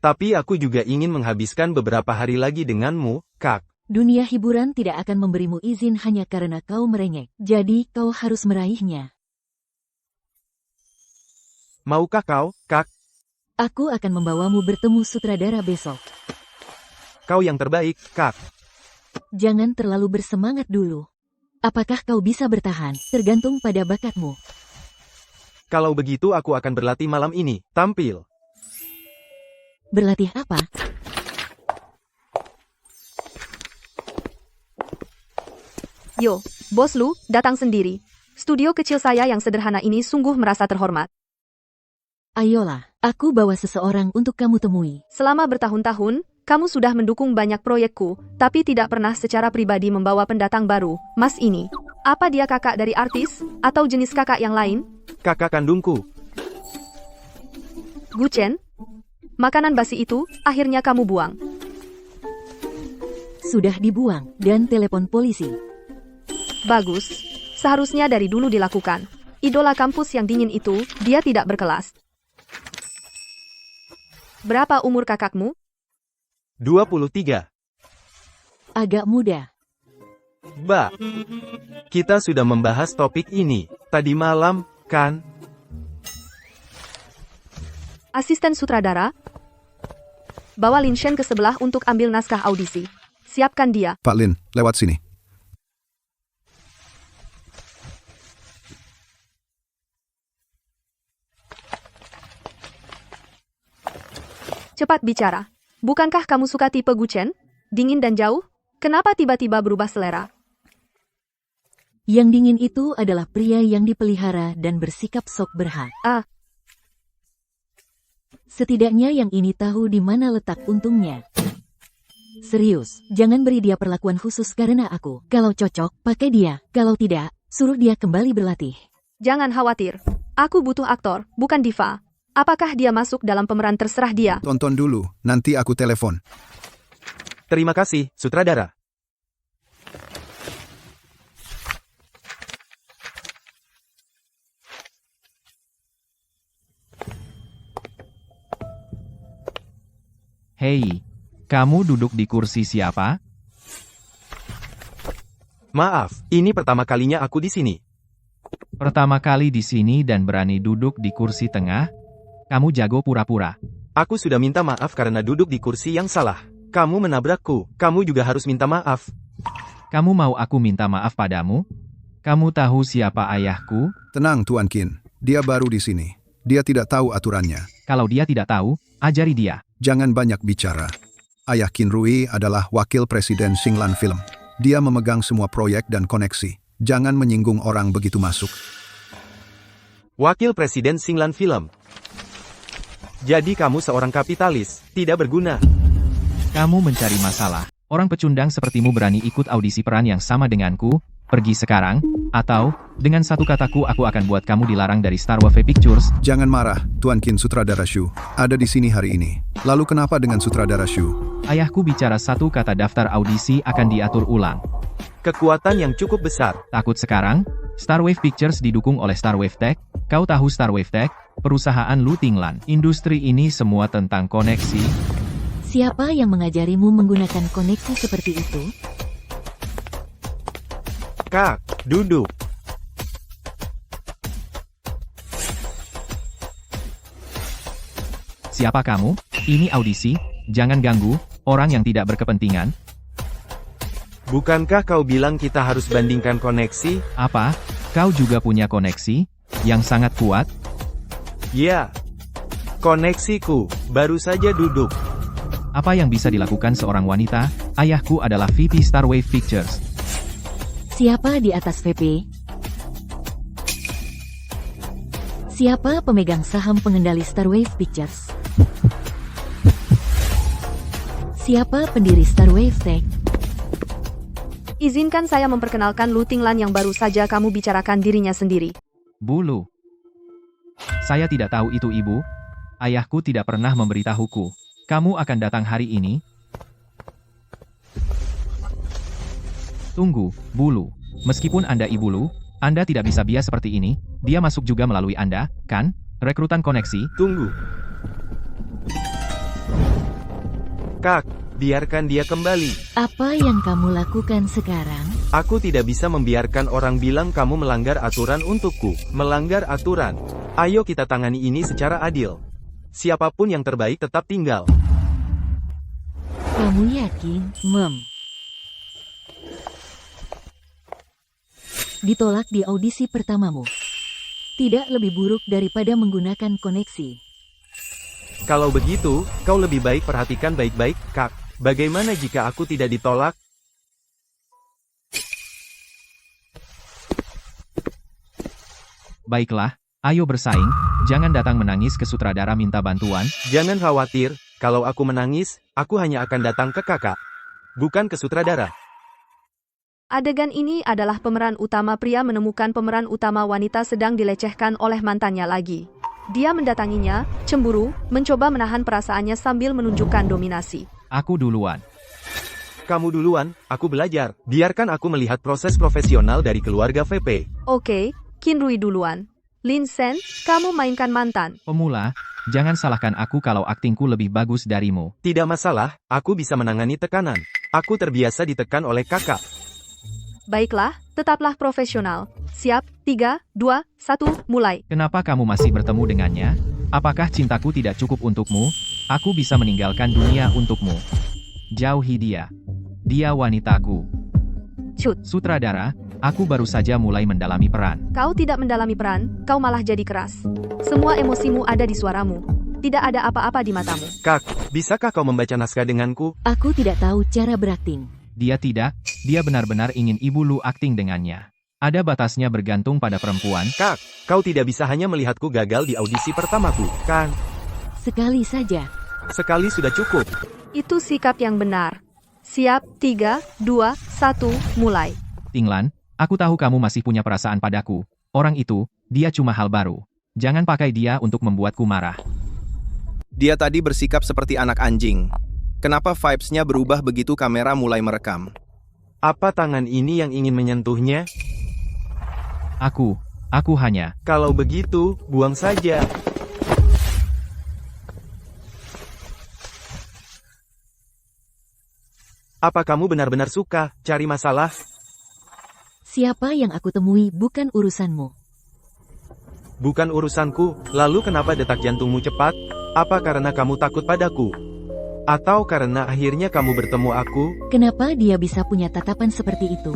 Tapi aku juga ingin menghabiskan beberapa hari lagi denganmu, Kak. Dunia hiburan tidak akan memberimu izin hanya karena kau merengek. Jadi kau harus meraihnya. Maukah kau, Kak? Aku akan membawamu bertemu sutradara besok. Kau yang terbaik, Kak. Jangan terlalu bersemangat dulu. Apakah kau bisa bertahan? Tergantung pada bakatmu. Kalau begitu aku akan berlatih malam ini. Tampil. Berlatih apa? Yo, Bos Lu, datang sendiri. Studio kecil saya yang sederhana ini sungguh merasa terhormat. Ayolah, aku bawa seseorang untuk kamu temui. Selama bertahun-tahun, kamu sudah mendukung banyak proyekku, tapi tidak pernah secara pribadi membawa pendatang baru, Mas ini. Apa dia kakak dari artis, atau jenis kakak yang lain? Kakak kandungku. Gu Chen, makanan basi itu, akhirnya kamu buang. Sudah dibuang, dan telepon polisi. Bagus, seharusnya dari dulu dilakukan. Idola kampus yang dingin itu, dia tidak berkelas. Berapa umur kakakmu? 23. Agak muda. Mbak, kita sudah membahas topik ini tadi malam, kan? Asisten sutradara? Bawa Lin Shen ke sebelah untuk ambil naskah audisi. Siapkan dia. Pak Lin, lewat sini. Cepat bicara. Bukankah kamu suka tipe Guchen? Dingin dan jauh? Kenapa tiba-tiba berubah selera? Yang dingin itu adalah pria yang dipelihara dan bersikap sok berhak. Setidaknya yang ini tahu di mana letak untungnya. Serius, jangan beri dia perlakuan khusus karena aku. Kalau cocok, pakai dia. Kalau tidak, suruh dia kembali berlatih. Jangan khawatir. Aku butuh aktor, bukan diva. Apakah dia masuk dalam pemeran terserah dia? Tonton dulu, nanti aku telepon. Terima kasih, sutradara. Hei, kamu duduk di kursi siapa? Maaf, ini pertama kalinya aku di sini. Pertama kali di sini dan berani duduk di kursi tengah? Kamu jago pura-pura. Aku sudah minta maaf karena duduk di kursi yang salah. Kamu menabrakku, kamu juga harus minta maaf. Kamu mau aku minta maaf padamu? Kamu tahu siapa ayahku? Tenang, Tuan Qin. Dia baru di sini. Dia tidak tahu aturannya. Kalau dia tidak tahu, ajari dia. Jangan banyak bicara. Ayah Qin Rui adalah wakil presiden Xinglan Film. Dia memegang semua proyek dan koneksi. Jangan menyinggung orang begitu masuk. Wakil Presiden Xinglan Film. Jadi kamu seorang kapitalis, tidak berguna. Kamu mencari masalah. Orang pecundang sepertimu berani ikut audisi peran yang sama denganku? Pergi sekarang, atau, dengan satu kataku aku akan buat kamu dilarang dari Star Wave Pictures. Jangan marah, Tuan Qin Sutradara Shu. Ada di sini hari ini. Lalu kenapa dengan Sutradara Shu? Ayahku bicara satu kata daftar audisi akan diatur ulang. Kekuatan yang cukup besar. Takut sekarang? Star Wave Pictures didukung oleh Star Wave Tech. Kau tahu Star Wave Tech? Perusahaan Lu Tinglan. Industri ini semua tentang koneksi. Siapa yang mengajarimu menggunakan koneksi seperti itu? Kak, duduk. Siapa kamu? Ini audisi. Jangan ganggu orang yang tidak berkepentingan. Bukankah kau bilang kita harus bandingkan koneksi? Apa? Kau juga punya koneksi yang sangat kuat? Ya. Koneksiku baru saja duduk. Apa yang bisa dilakukan seorang wanita? Ayahku adalah VP Star Wave Pictures. Siapa di atas VP? Siapa pemegang saham pengendali Star Wave Pictures? Siapa pendiri Star Wave Tech? Izinkan saya memperkenalkan Lu Tinglan yang baru saja kamu bicarakan dirinya sendiri. Bulu. Saya tidak tahu itu ibu. Ayahku tidak pernah memberitahuku. Kamu akan datang hari ini? Tunggu, Bulu. Meskipun Anda ibu Lu, Anda tidak bisa bias seperti ini. Dia masuk juga melalui Anda, kan? Rekrutan koneksi. Tunggu. Kak, biarkan dia kembali. Apa yang kamu lakukan sekarang? Aku tidak bisa membiarkan orang bilang kamu melanggar aturan untukku. Melanggar aturan. Ayo kita tangani ini secara adil. Siapapun yang terbaik tetap tinggal. Kamu yakin, Mem? Ditolak di audisi pertamamu. Tidak lebih buruk daripada menggunakan koneksi. Kalau begitu, kau lebih baik perhatikan baik-baik, Kak. Bagaimana jika aku tidak ditolak? Baiklah, ayo bersaing. Jangan datang menangis ke sutradara minta bantuan. Jangan khawatir, kalau aku menangis, aku hanya akan datang ke kakak. Bukan ke sutradara. Adegan ini adalah pemeran utama pria menemukan pemeran utama wanita sedang dilecehkan oleh mantannya lagi. Dia mendatanginya, cemburu, mencoba menahan perasaannya sambil menunjukkan dominasi. Aku duluan. Kamu duluan, aku belajar. Biarkan aku melihat proses profesional dari keluarga VP. Oke, Qin Rui duluan. Lin Sen, kamu mainkan mantan. Pemula, jangan salahkan aku kalau aktingku lebih bagus darimu. Tidak masalah, aku bisa menangani tekanan. Aku terbiasa ditekan oleh kakak. Baiklah, tetaplah profesional. Siap, 3, 2, 1, mulai. Kenapa kamu masih bertemu dengannya? Apakah cintaku tidak cukup untukmu? Aku bisa meninggalkan dunia untukmu. Jauhi dia. Dia wanitaku. Cut, Sutradara, aku baru saja mulai mendalami peran. kau tidak mendalami peran, kau malah jadi keras. Semua emosimu ada di suaramu. Tidak ada apa-apa di matamu. Kak, bisakah kau membaca naskah denganku? Aku tidak tahu cara berakting. Dia tidak, dia benar-benar ingin Ibu Lu akting dengannya. Ada batasnya bergantung pada perempuan. Kak, kau tidak bisa hanya melihatku gagal di audisi pertamaku, kan? Sekali saja. Sekali sudah cukup. Itu sikap yang benar. Siap, 3, 2, 1, mulai. Tinglan, aku tahu kamu masih punya perasaan padaku. Orang itu, dia cuma hal baru. Jangan pakai dia untuk membuatku marah. Dia tadi bersikap seperti anak anjing. Kenapa vibes-nya berubah begitu kamera mulai merekam? Apa tangan ini yang ingin menyentuhnya? Aku hanya... Kalau begitu, buang saja. Apa kamu benar-benar suka cari masalah? Siapa yang aku temui bukan urusanmu. Bukan urusanku, lalu kenapa detak jantungmu cepat? Apa karena kamu takut padaku? Atau karena akhirnya kamu bertemu aku? Kenapa dia bisa punya tatapan seperti itu?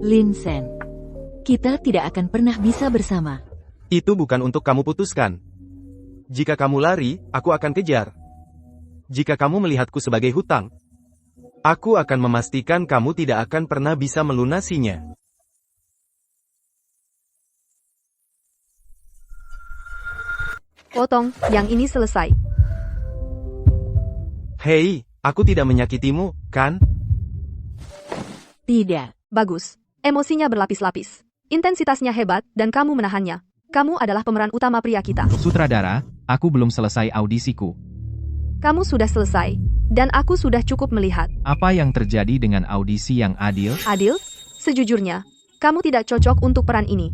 Lin Sen, kita tidak akan pernah bisa bersama. Itu bukan untuk kamu putuskan. Jika kamu lari, aku akan kejar. Jika kamu melihatku sebagai hutang, aku akan memastikan kamu tidak akan pernah bisa melunasinya. Potong, yang ini selesai. Hei, aku tidak menyakitimu, kan? Tidak. Bagus. Emosinya berlapis-lapis. Intensitasnya hebat, dan kamu menahannya. Kamu adalah pemeran utama pria kita. Sutradara, aku belum selesai audisiku. Kamu sudah selesai, dan aku sudah cukup melihat. Apa yang terjadi dengan audisi yang adil? Adil? Sejujurnya, kamu tidak cocok untuk peran ini.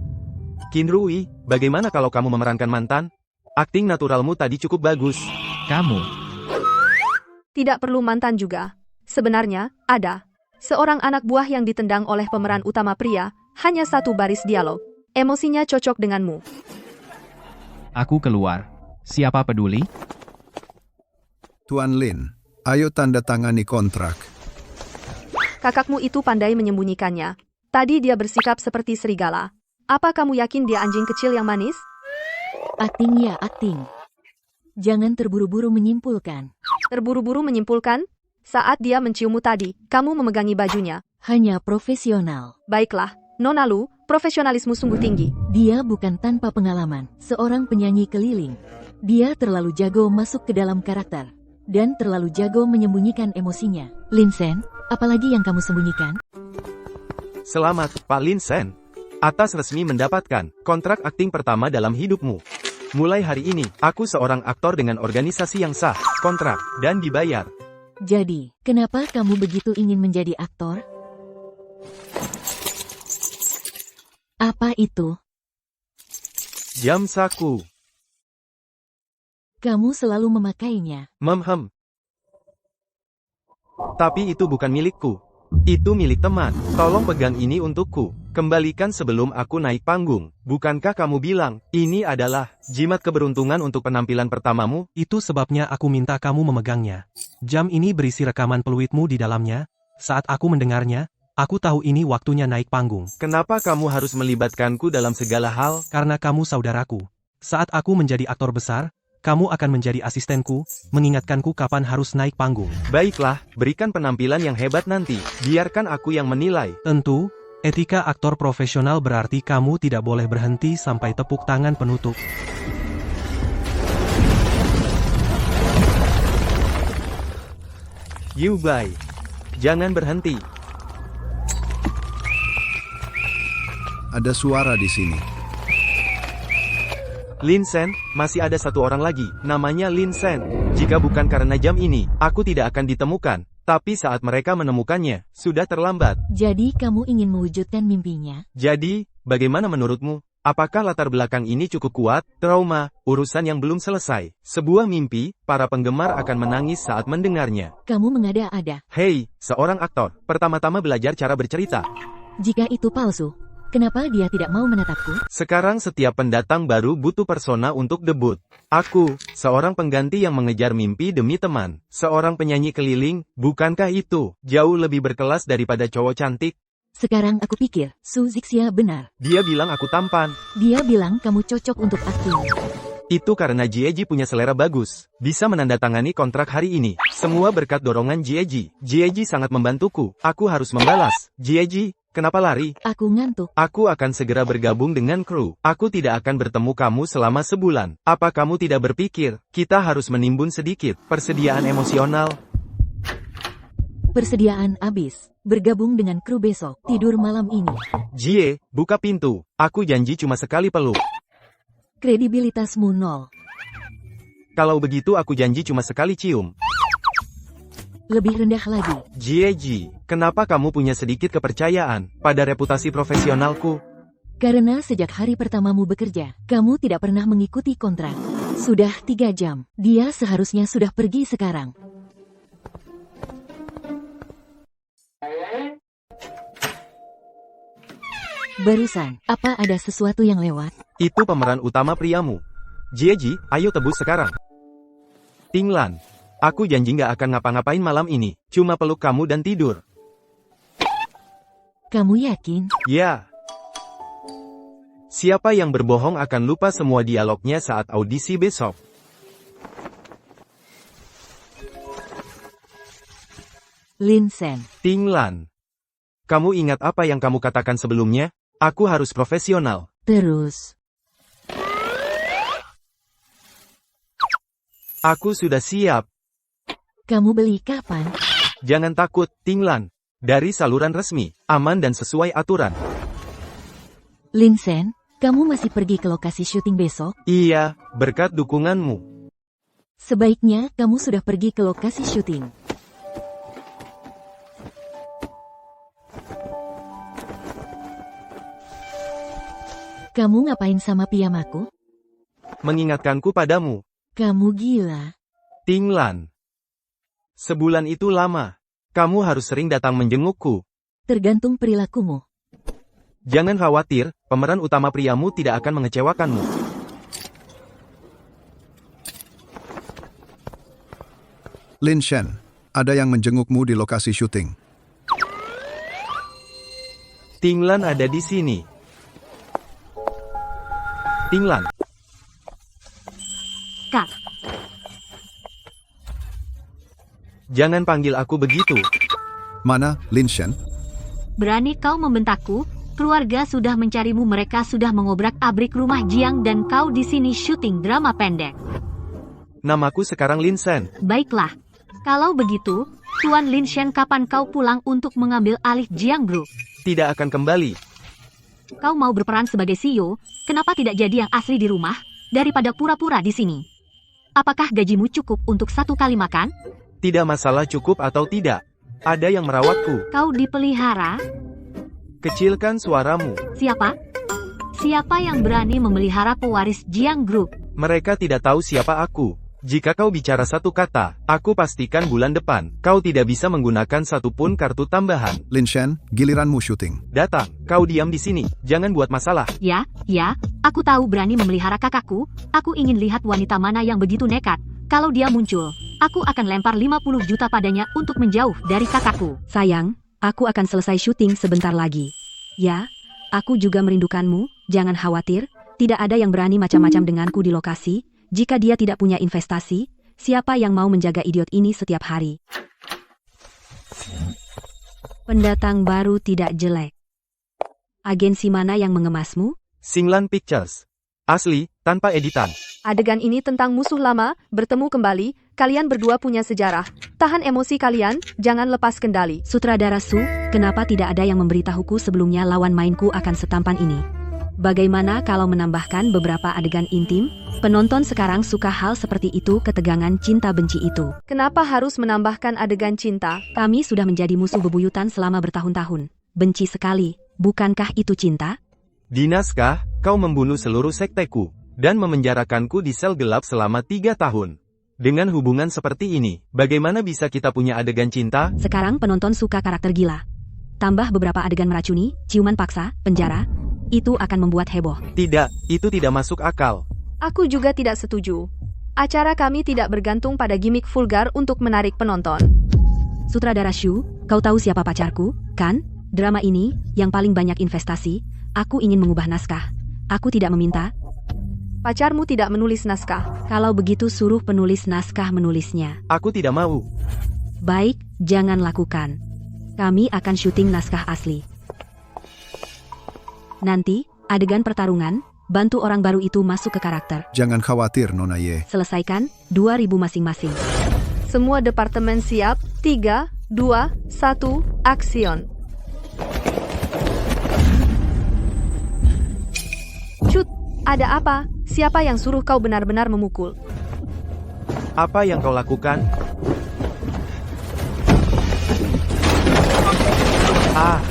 Kinrui, bagaimana kalau kamu memerankan mantan? Akting naturalmu tadi cukup bagus. Kamu. Tidak perlu mantan juga. Sebenarnya, ada seorang anak buah yang ditendang oleh pemeran utama pria, hanya satu baris dialog. Emosinya cocok denganmu. Aku keluar. Siapa peduli? Tuan Lin, ayo tanda tangani kontrak. Kakakmu itu pandai menyembunyikannya. Tadi dia bersikap seperti serigala. Apa kamu yakin dia anjing kecil yang manis? Akting ya akting. Jangan terburu-buru menyimpulkan. Terburu-buru menyimpulkan? Saat dia menciummu tadi, kamu memegangi bajunya. Hanya profesional. Baiklah, Nona Lu, profesionalismu sungguh tinggi. Dia bukan tanpa pengalaman. Seorang penyanyi keliling. Dia terlalu jago masuk ke dalam karakter. Dan terlalu jago menyembunyikan emosinya. Lin Sen, apalagi yang kamu sembunyikan? Selamat, Pak Lin Sen. Atas resmi mendapatkan kontrak akting pertama dalam hidupmu. Mulai hari ini, aku seorang aktor dengan organisasi yang sah, kontrak, dan dibayar. Jadi, kenapa kamu begitu ingin menjadi aktor? Apa itu? Jam saku. Kamu selalu memakainya. Memhem. Tapi itu bukan milikku. Itu milik teman. Tolong pegang ini untukku. Kembalikan sebelum aku naik panggung. Bukankah kamu bilang, ini adalah jimat keberuntungan untuk penampilan pertamamu? Itu sebabnya aku minta kamu memegangnya. Jam ini berisi rekaman peluitmu di dalamnya. Saat aku mendengarnya, aku tahu ini waktunya naik panggung. Kenapa kamu harus melibatkanku dalam segala hal? Karena kamu saudaraku. Saat aku menjadi aktor besar, kamu akan menjadi asistenku, mengingatkanku kapan harus naik panggung. Baiklah, berikan penampilan yang hebat nanti. Biarkan aku yang menilai. Tentu, etika aktor profesional berarti kamu tidak boleh berhenti sampai tepuk tangan penutup. You bye. Jangan berhenti. Ada suara di sini. Lin Sen, masih ada satu orang lagi, namanya Lin Sen. Jika bukan karena jam ini, aku tidak akan ditemukan. Tapi saat mereka menemukannya, sudah terlambat. Jadi kamu ingin mewujudkan mimpinya? Jadi, bagaimana menurutmu? Apakah latar belakang ini cukup kuat? Trauma, urusan yang belum selesai. Sebuah mimpi, para penggemar akan menangis saat mendengarnya. Kamu mengada-ada. Hei, seorang aktor, pertama-tama belajar cara bercerita. Jika itu palsu, kenapa dia tidak mau menatapku? Sekarang setiap pendatang baru butuh persona untuk debut. Aku, seorang pengganti yang mengejar mimpi demi teman. Seorang penyanyi keliling, bukankah itu jauh lebih berkelas daripada cowok cantik? Sekarang aku pikir, Su Zixia benar. Dia bilang aku tampan. Dia bilang kamu cocok untuk akting. Itu karena Jieji punya selera bagus. Bisa menandatangani kontrak hari ini. Semua berkat dorongan Jieji. Jieji sangat membantuku. Aku harus membalas. Jieji, kenapa lari? Aku ngantuk. Aku akan segera bergabung dengan kru. Aku tidak akan bertemu kamu selama sebulan. Apa kamu tidak berpikir, kita harus menimbun sedikit persediaan emosional? Persediaan habis. Bergabung dengan kru besok. Tidur malam ini. Jie, buka pintu. Aku janji cuma sekali peluk. Kredibilitasmu nol. Kalau begitu aku janji cuma sekali cium. Lebih rendah lagi. Jieji, kenapa kamu punya sedikit kepercayaan pada reputasi profesionalku? Karena sejak hari pertamamu bekerja, kamu tidak pernah mengikuti kontrak. Sudah 3 jam. Dia seharusnya sudah pergi sekarang. Barusan, apa ada sesuatu yang lewat? Itu pemeran utama priamu. Jieji, ayo tebus sekarang. Tinglan, aku janji nggak akan ngapa-ngapain malam ini. Cuma peluk kamu dan tidur. Kamu yakin? Ya. Siapa yang berbohong akan lupa semua dialognya saat audisi besok. Lin Sen. Tinglan. Kamu ingat apa yang kamu katakan sebelumnya? Aku harus profesional. Terus. Aku sudah siap. Kamu beli kapan? Jangan takut, Tinglan. Dari saluran resmi, aman dan sesuai aturan. Lin Sen, kamu masih pergi ke lokasi syuting besok? Iya, berkat dukunganmu. Sebaiknya kamu sudah pergi ke lokasi syuting. Kamu ngapain sama piyamaku? Mengingatkanku padamu. Kamu gila. Tinglan. Sebulan itu lama. Kamu harus sering datang menjengukku. Tergantung perilakumu. Jangan khawatir, pemeran utama priamu tidak akan mengecewakanmu. Lin Shen, ada yang menjengukmu di lokasi syuting. Tinglan ada di sini. Tinglan. Kak, Jangan panggil aku begitu. Mana, Lin Shen? berani kau membentakku? Keluarga sudah mencarimu, mereka sudah mengobrak-abrik rumah Jiang dan kau di sini syuting drama pendek. Namaku sekarang Lin Sen. Baiklah. Kalau begitu, Tuan Lin Shen, kapan kau pulang untuk mengambil alih Jiang Group? Tidak akan kembali. Kau mau berperan sebagai CEO, kenapa tidak jadi yang asli di rumah, daripada pura-pura di sini? Apakah gajimu cukup untuk 1 kali makan? Tidak masalah cukup atau tidak. Ada yang merawatku. Kau dipelihara? Kecilkan suaramu. Siapa? Siapa yang berani memelihara pewaris Jiang Group? Mereka tidak tahu siapa aku. Jika kau bicara satu kata, aku pastikan bulan depan, kau tidak bisa menggunakan satupun kartu tambahan. Lin Shen, giliranmu syuting. Datang, kau diam di sini, jangan buat masalah. Ya, aku tahu berani memelihara kakakku. Aku ingin lihat wanita mana yang begitu nekat. Kalau dia muncul, aku akan lempar 50 juta padanya untuk menjauh dari kakakku. Sayang, aku akan selesai syuting sebentar lagi. Ya, aku juga merindukanmu, jangan khawatir. Tidak ada yang berani macam-macam denganku di lokasi. Jika dia tidak punya investasi, siapa yang mau menjaga idiot ini setiap hari? Pendatang baru tidak jelek. Agensi mana yang mengemasmu? Singlan Pictures. Asli, tanpa editan. Adegan ini tentang musuh lama, bertemu kembali, kalian berdua punya sejarah. Tahan emosi kalian, jangan lepas kendali. Sutradara Su, kenapa tidak ada yang memberitahuku sebelumnya lawan mainku akan setampan ini? Bagaimana kalau menambahkan beberapa adegan intim? Penonton sekarang suka hal seperti itu, ketegangan cinta benci itu. Kenapa harus menambahkan adegan cinta? Kami sudah menjadi musuh bebuyutan selama bertahun-tahun. Benci sekali, bukankah itu cinta? Di naskah, Kau membunuh seluruh sekteku, dan memenjarakanku di sel gelap selama 3 tahun. Dengan hubungan seperti ini, bagaimana bisa kita punya adegan cinta? Sekarang penonton suka karakter gila. Tambah beberapa adegan meracuni, ciuman paksa, penjara. Itu akan membuat heboh. Tidak, itu tidak masuk akal. Aku juga tidak setuju. Acara kami tidak bergantung pada gimmick vulgar untuk menarik penonton. Sutradara Shu, kau tahu siapa pacarku, kan? Drama ini, yang paling banyak investasi, aku ingin mengubah naskah. Aku tidak meminta. Pacarmu tidak menulis naskah. Kalau begitu suruh penulis naskah menulisnya. Aku tidak mau. Baik, jangan lakukan. Kami akan syuting naskah asli. Nanti, adegan pertarungan, bantu orang baru itu masuk ke karakter. Jangan khawatir, Nona Ye. Selesaikan, 2.000 masing-masing. Semua departemen siap, 3, 2, 1, aksion. Cut, ada apa? Siapa yang suruh kau benar-benar memukul? Apa yang kau lakukan? Ah!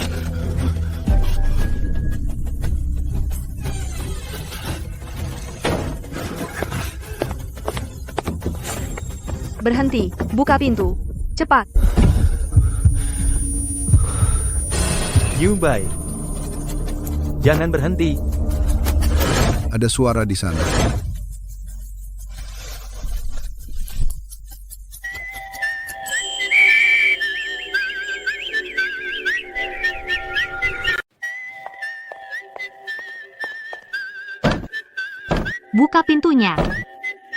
Berhenti, buka pintu. Cepat. Yubai. Jangan berhenti. Ada suara di sana. Buka pintunya.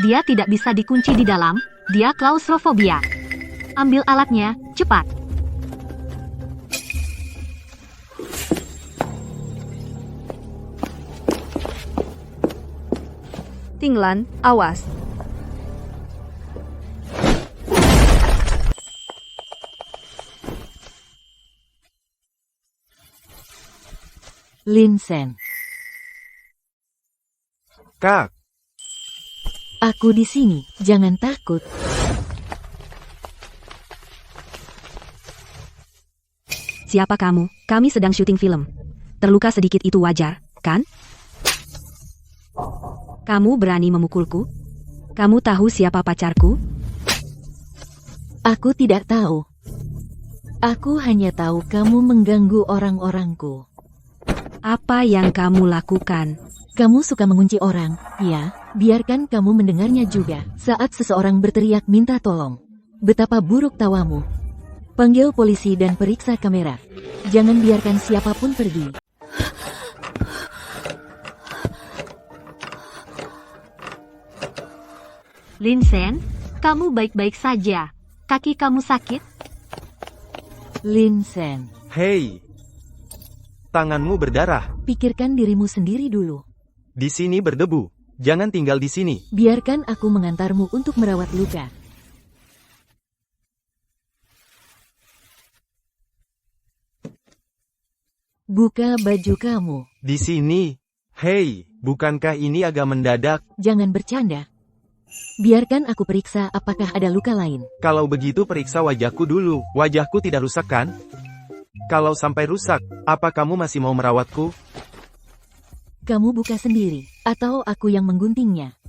Dia tidak bisa dikunci di dalam, dia klaustrofobia. Ambil alatnya, cepat. Tinglan, awas. Lin Sen. Kak, Aku di sini, jangan takut. Siapa kamu? Kami sedang syuting film. Terluka sedikit itu wajar, kan? Kamu berani memukulku? Kamu tahu siapa pacarku? Aku tidak tahu. Aku hanya tahu kamu mengganggu orang-orangku. Apa yang kamu lakukan? Kamu suka mengunci orang, ya? Biarkan kamu mendengarnya juga. Saat seseorang berteriak minta tolong. Betapa buruk tawamu. Panggil polisi dan periksa kamera. Jangan biarkan siapapun pergi. Lin Sen, kamu baik-baik saja. Kaki kamu sakit? Lin Sen. hei. Tanganmu berdarah. Pikirkan dirimu sendiri dulu. Di sini berdebu. Jangan tinggal di sini. Biarkan aku mengantarmu untuk merawat luka. Buka baju kamu. Di sini. Hei, bukankah ini agak mendadak? Jangan bercanda. Biarkan aku periksa apakah ada luka lain. Kalau begitu periksa wajahku dulu. Wajahku tidak rusak kan? Kalau sampai rusak, apa kamu masih mau merawatku? Kamu buka sendiri, atau aku yang mengguntingnya.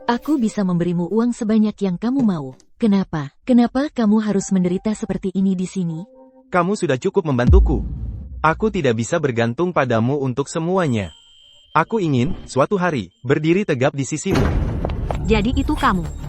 Aku bisa memberimu uang sebanyak yang kamu mau. Kenapa? Kenapa kamu harus menderita seperti ini di sini? Kamu sudah cukup membantuku. Aku tidak bisa bergantung padamu untuk semuanya. Aku ingin, suatu hari, berdiri tegap di sisimu. Jadi itu kamu.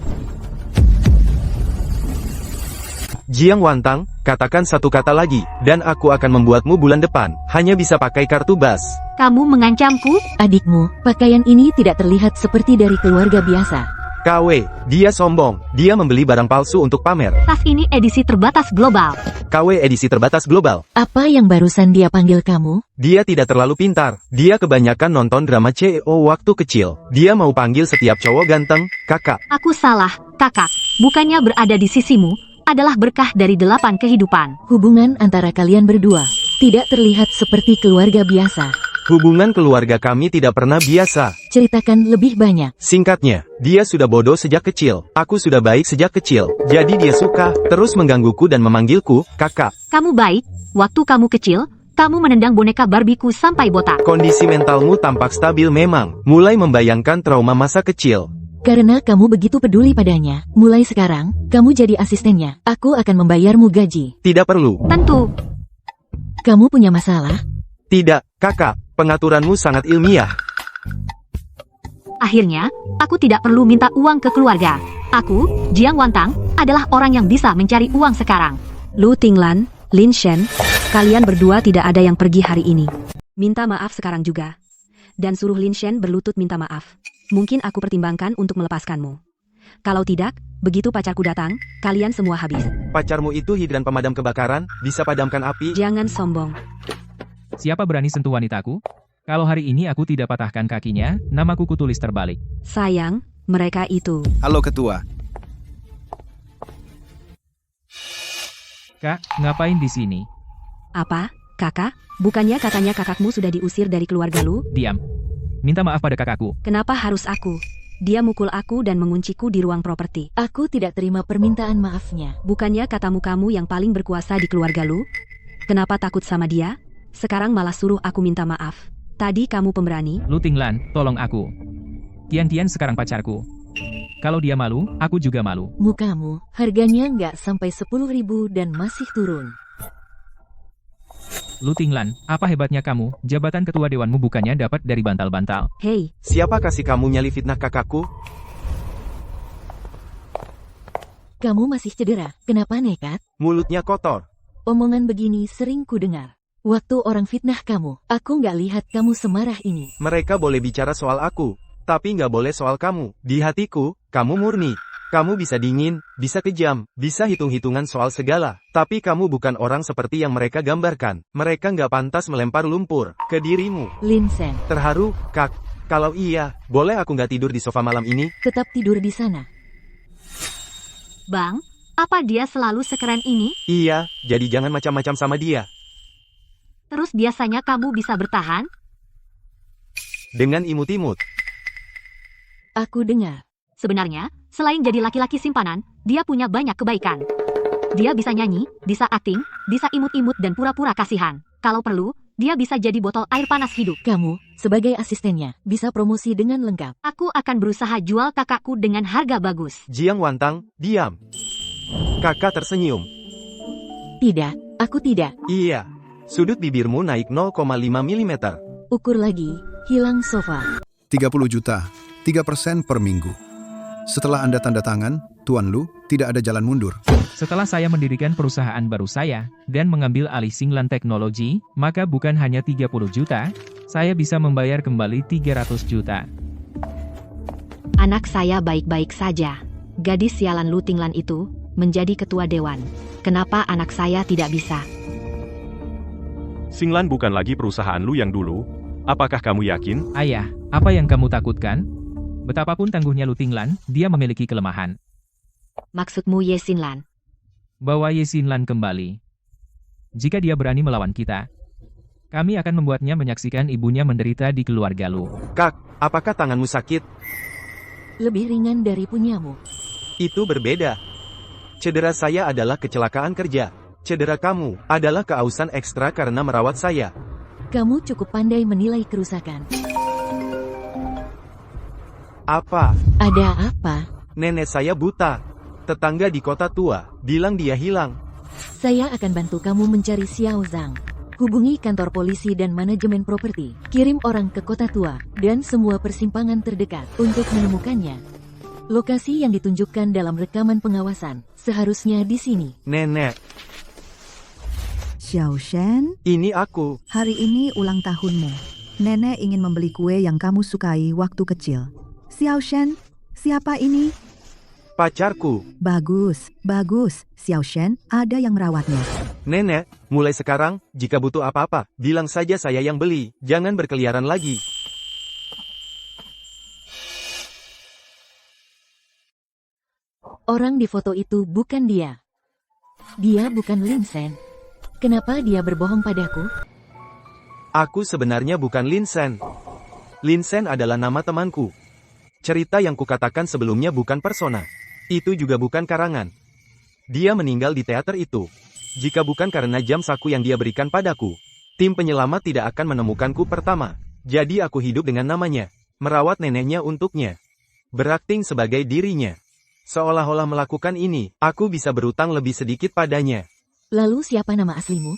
Jiang Wantang, katakan satu kata lagi, dan aku akan membuatmu bulan depan. Hanya bisa pakai kartu bas. Kamu mengancamku? Adikmu, pakaian ini tidak terlihat seperti dari keluarga biasa. KW, dia sombong. Dia membeli barang palsu untuk pamer. Tas ini edisi terbatas global. KW edisi terbatas global. Apa yang barusan dia panggil kamu? Dia tidak terlalu pintar. Dia kebanyakan nonton drama CEO waktu kecil. Dia mau panggil setiap cowok ganteng, kakak. Aku salah, kakak. Bukannya berada di sisimu, adalah berkah dari 8 kehidupan. Hubungan antara kalian berdua tidak terlihat seperti keluarga biasa. Hubungan keluarga kami tidak pernah biasa. Ceritakan lebih banyak. Singkatnya, dia sudah bodoh sejak kecil. Aku sudah baik sejak kecil. Jadi dia suka terus menggangguku dan memanggilku kakak. Kamu baik, waktu kamu kecil, kamu menendang boneka Barbieku sampai botak. Kondisi mentalmu tampak stabil memang. Mulai membayangkan trauma masa kecil. Karena kamu begitu peduli padanya, mulai sekarang, kamu jadi asistennya. Aku akan membayarmu gaji. Tidak perlu. Tentu. Kamu punya masalah? Tidak, kakak. Pengaturanmu sangat ilmiah. Akhirnya, aku tidak perlu minta uang ke keluarga. Aku, Jiang Wantang, adalah orang yang bisa mencari uang sekarang. Lu Tinglan, Lin Shen, kalian berdua tidak ada yang pergi hari ini. Minta maaf sekarang juga. Dan suruh Lin Shen berlutut minta maaf. Mungkin aku pertimbangkan untuk melepaskanmu. Kalau tidak, begitu pacarku datang, kalian semua habis. Pacarmu itu hidran pemadam kebakaran, bisa padamkan api. Jangan sombong. Siapa berani sentuh wanitaku? Kalau hari ini aku tidak patahkan kakinya, namaku kutulis terbalik. Sayang, mereka itu. Halo ketua. Kak, ngapain di sini? Apa, kakak? Bukannya katanya kakakmu sudah diusir dari keluarga lu? Diam. Minta maaf pada kakakku. Kenapa harus aku? Dia mukul aku dan mengunciku di ruang properti. Aku tidak terima permintaan maafnya. Bukannya katamu kamu yang paling berkuasa di keluarga lu? Kenapa takut sama dia? Sekarang malah suruh aku minta maaf. Tadi kamu pemberani? Lu Tinglan, tolong aku. Tian sekarang pacarku. Kalau dia malu, aku juga malu. Mukamu, harganya nggak sampai 10.000 dan masih turun. Lu Tinglan, apa hebatnya kamu? Jabatan ketua dewanmu bukannya dapat dari bantal-bantal. Hei, Siapa kasih kamu nyali fitnah kakakku? Kamu masih cedera, kenapa nekat? Mulutnya kotor. Omongan begini sering ku dengar. Waktu orang fitnah kamu, aku nggak lihat kamu semarah ini. Mereka boleh bicara soal aku, tapi nggak boleh soal kamu. Di hatiku, kamu murni. Kamu bisa dingin, bisa kejam, bisa hitung-hitungan soal segala. Tapi kamu bukan orang seperti yang mereka gambarkan. Mereka nggak pantas melempar lumpur ke dirimu. Lin Shen, Terharu, Kak? Kalau iya, boleh aku nggak tidur di sofa malam ini? tetap tidur di sana. Bang, apa dia selalu sekeren ini? Iya, jadi jangan macam-macam sama dia. Terus biasanya kamu bisa bertahan? Dengan imut-imut. Aku dengar. Sebenarnya, selain jadi laki-laki simpanan, dia punya banyak kebaikan. Dia bisa nyanyi, bisa akting, bisa imut-imut dan pura-pura kasihan. Kalau perlu, dia bisa jadi botol air panas hidup. Kamu, sebagai asistennya, bisa promosi dengan lengkap. Aku akan berusaha jual kakakku dengan harga bagus. Jiang Wantang, diam. Kakak tersenyum. Tidak, aku tidak. Iya. Sudut bibirmu naik 0,5 mm. Ukur lagi, hilang sofa. 30 juta, 3% per minggu. Setelah Anda tanda tangan, Tuan Lu, tidak ada jalan mundur. Setelah saya mendirikan perusahaan baru saya, dan mengambil alih Xinglan Teknologi, maka bukan hanya 30 juta, saya bisa membayar kembali 300 juta. Anak saya baik-baik saja. Gadis sialan Lu Tinglan itu, menjadi ketua dewan. Kenapa anak saya tidak bisa? Xinglan bukan lagi perusahaan lu yang dulu. Apakah kamu yakin? Ayah, apa yang kamu takutkan? Betapapun tangguhnya Lu Tinglan, dia memiliki kelemahan. Maksudmu Ye Xinlan? Bawa Ye Xinlan kembali. Jika dia berani melawan kita, kami akan membuatnya menyaksikan ibunya menderita di keluarga Lu. Kak, apakah tanganmu sakit? Lebih ringan dari punyamu. Itu berbeda. Cedera saya adalah kecelakaan kerja. Cedera kamu adalah keausan ekstra karena merawat saya. Kamu cukup pandai menilai kerusakan. Apa? Ada apa? Nenek saya buta. Tetangga di kota tua bilang dia hilang. Saya akan bantu kamu mencari Xiao Zhang. Hubungi kantor polisi dan manajemen properti. Kirim orang ke kota tua dan semua persimpangan terdekat untuk menemukannya. Lokasi yang ditunjukkan dalam rekaman pengawasan seharusnya di sini. Nenek, Xiao Shen, ini aku. hari ini ulang tahunmu. Nenek ingin membeli kue yang kamu sukai waktu kecil. Xiao Shen, siapa ini? Pacarku. Bagus, bagus. Xiao Shen, ada yang merawatnya. Nenek, mulai sekarang, jika butuh apa-apa, bilang saja saya yang beli. Jangan berkeliaran lagi. Orang di foto itu bukan dia. Dia bukan Lin Shen. Kenapa dia berbohong padaku? Aku sebenarnya bukan Lin Sen. Lin Sen adalah nama temanku. Cerita yang kukatakan sebelumnya bukan persona. Itu juga bukan karangan. Dia meninggal di teater itu. Jika bukan karena jam saku yang dia berikan padaku, tim penyelamat tidak akan menemukanku pertama. Jadi aku hidup dengan namanya, merawat neneknya untuknya. Berakting sebagai dirinya. Seolah-olah melakukan ini, aku bisa berutang lebih sedikit padanya. Lalu siapa nama aslimu?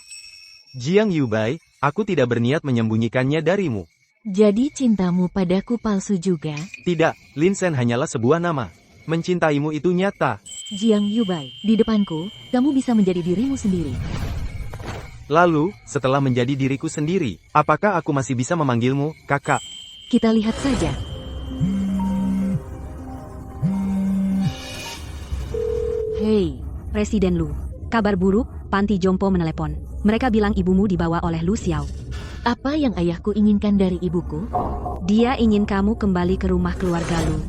Jiang Yubai, aku tidak berniat menyembunyikannya darimu. Jadi cintamu padaku palsu juga? Tidak, Lin Sen hanyalah sebuah nama. Mencintaimu itu nyata. Jiang Yubai, di depanku, kamu bisa menjadi dirimu sendiri. Lalu, setelah menjadi diriku sendiri, apakah aku masih bisa memanggilmu, kakak? Kita lihat saja. Hei, Presiden Lu. Kabar buruk, panti jompo menelepon. Mereka bilang ibumu dibawa oleh Lu Xiao. Apa yang ayahku inginkan dari ibuku? Dia ingin kamu kembali ke rumah keluarga Lu.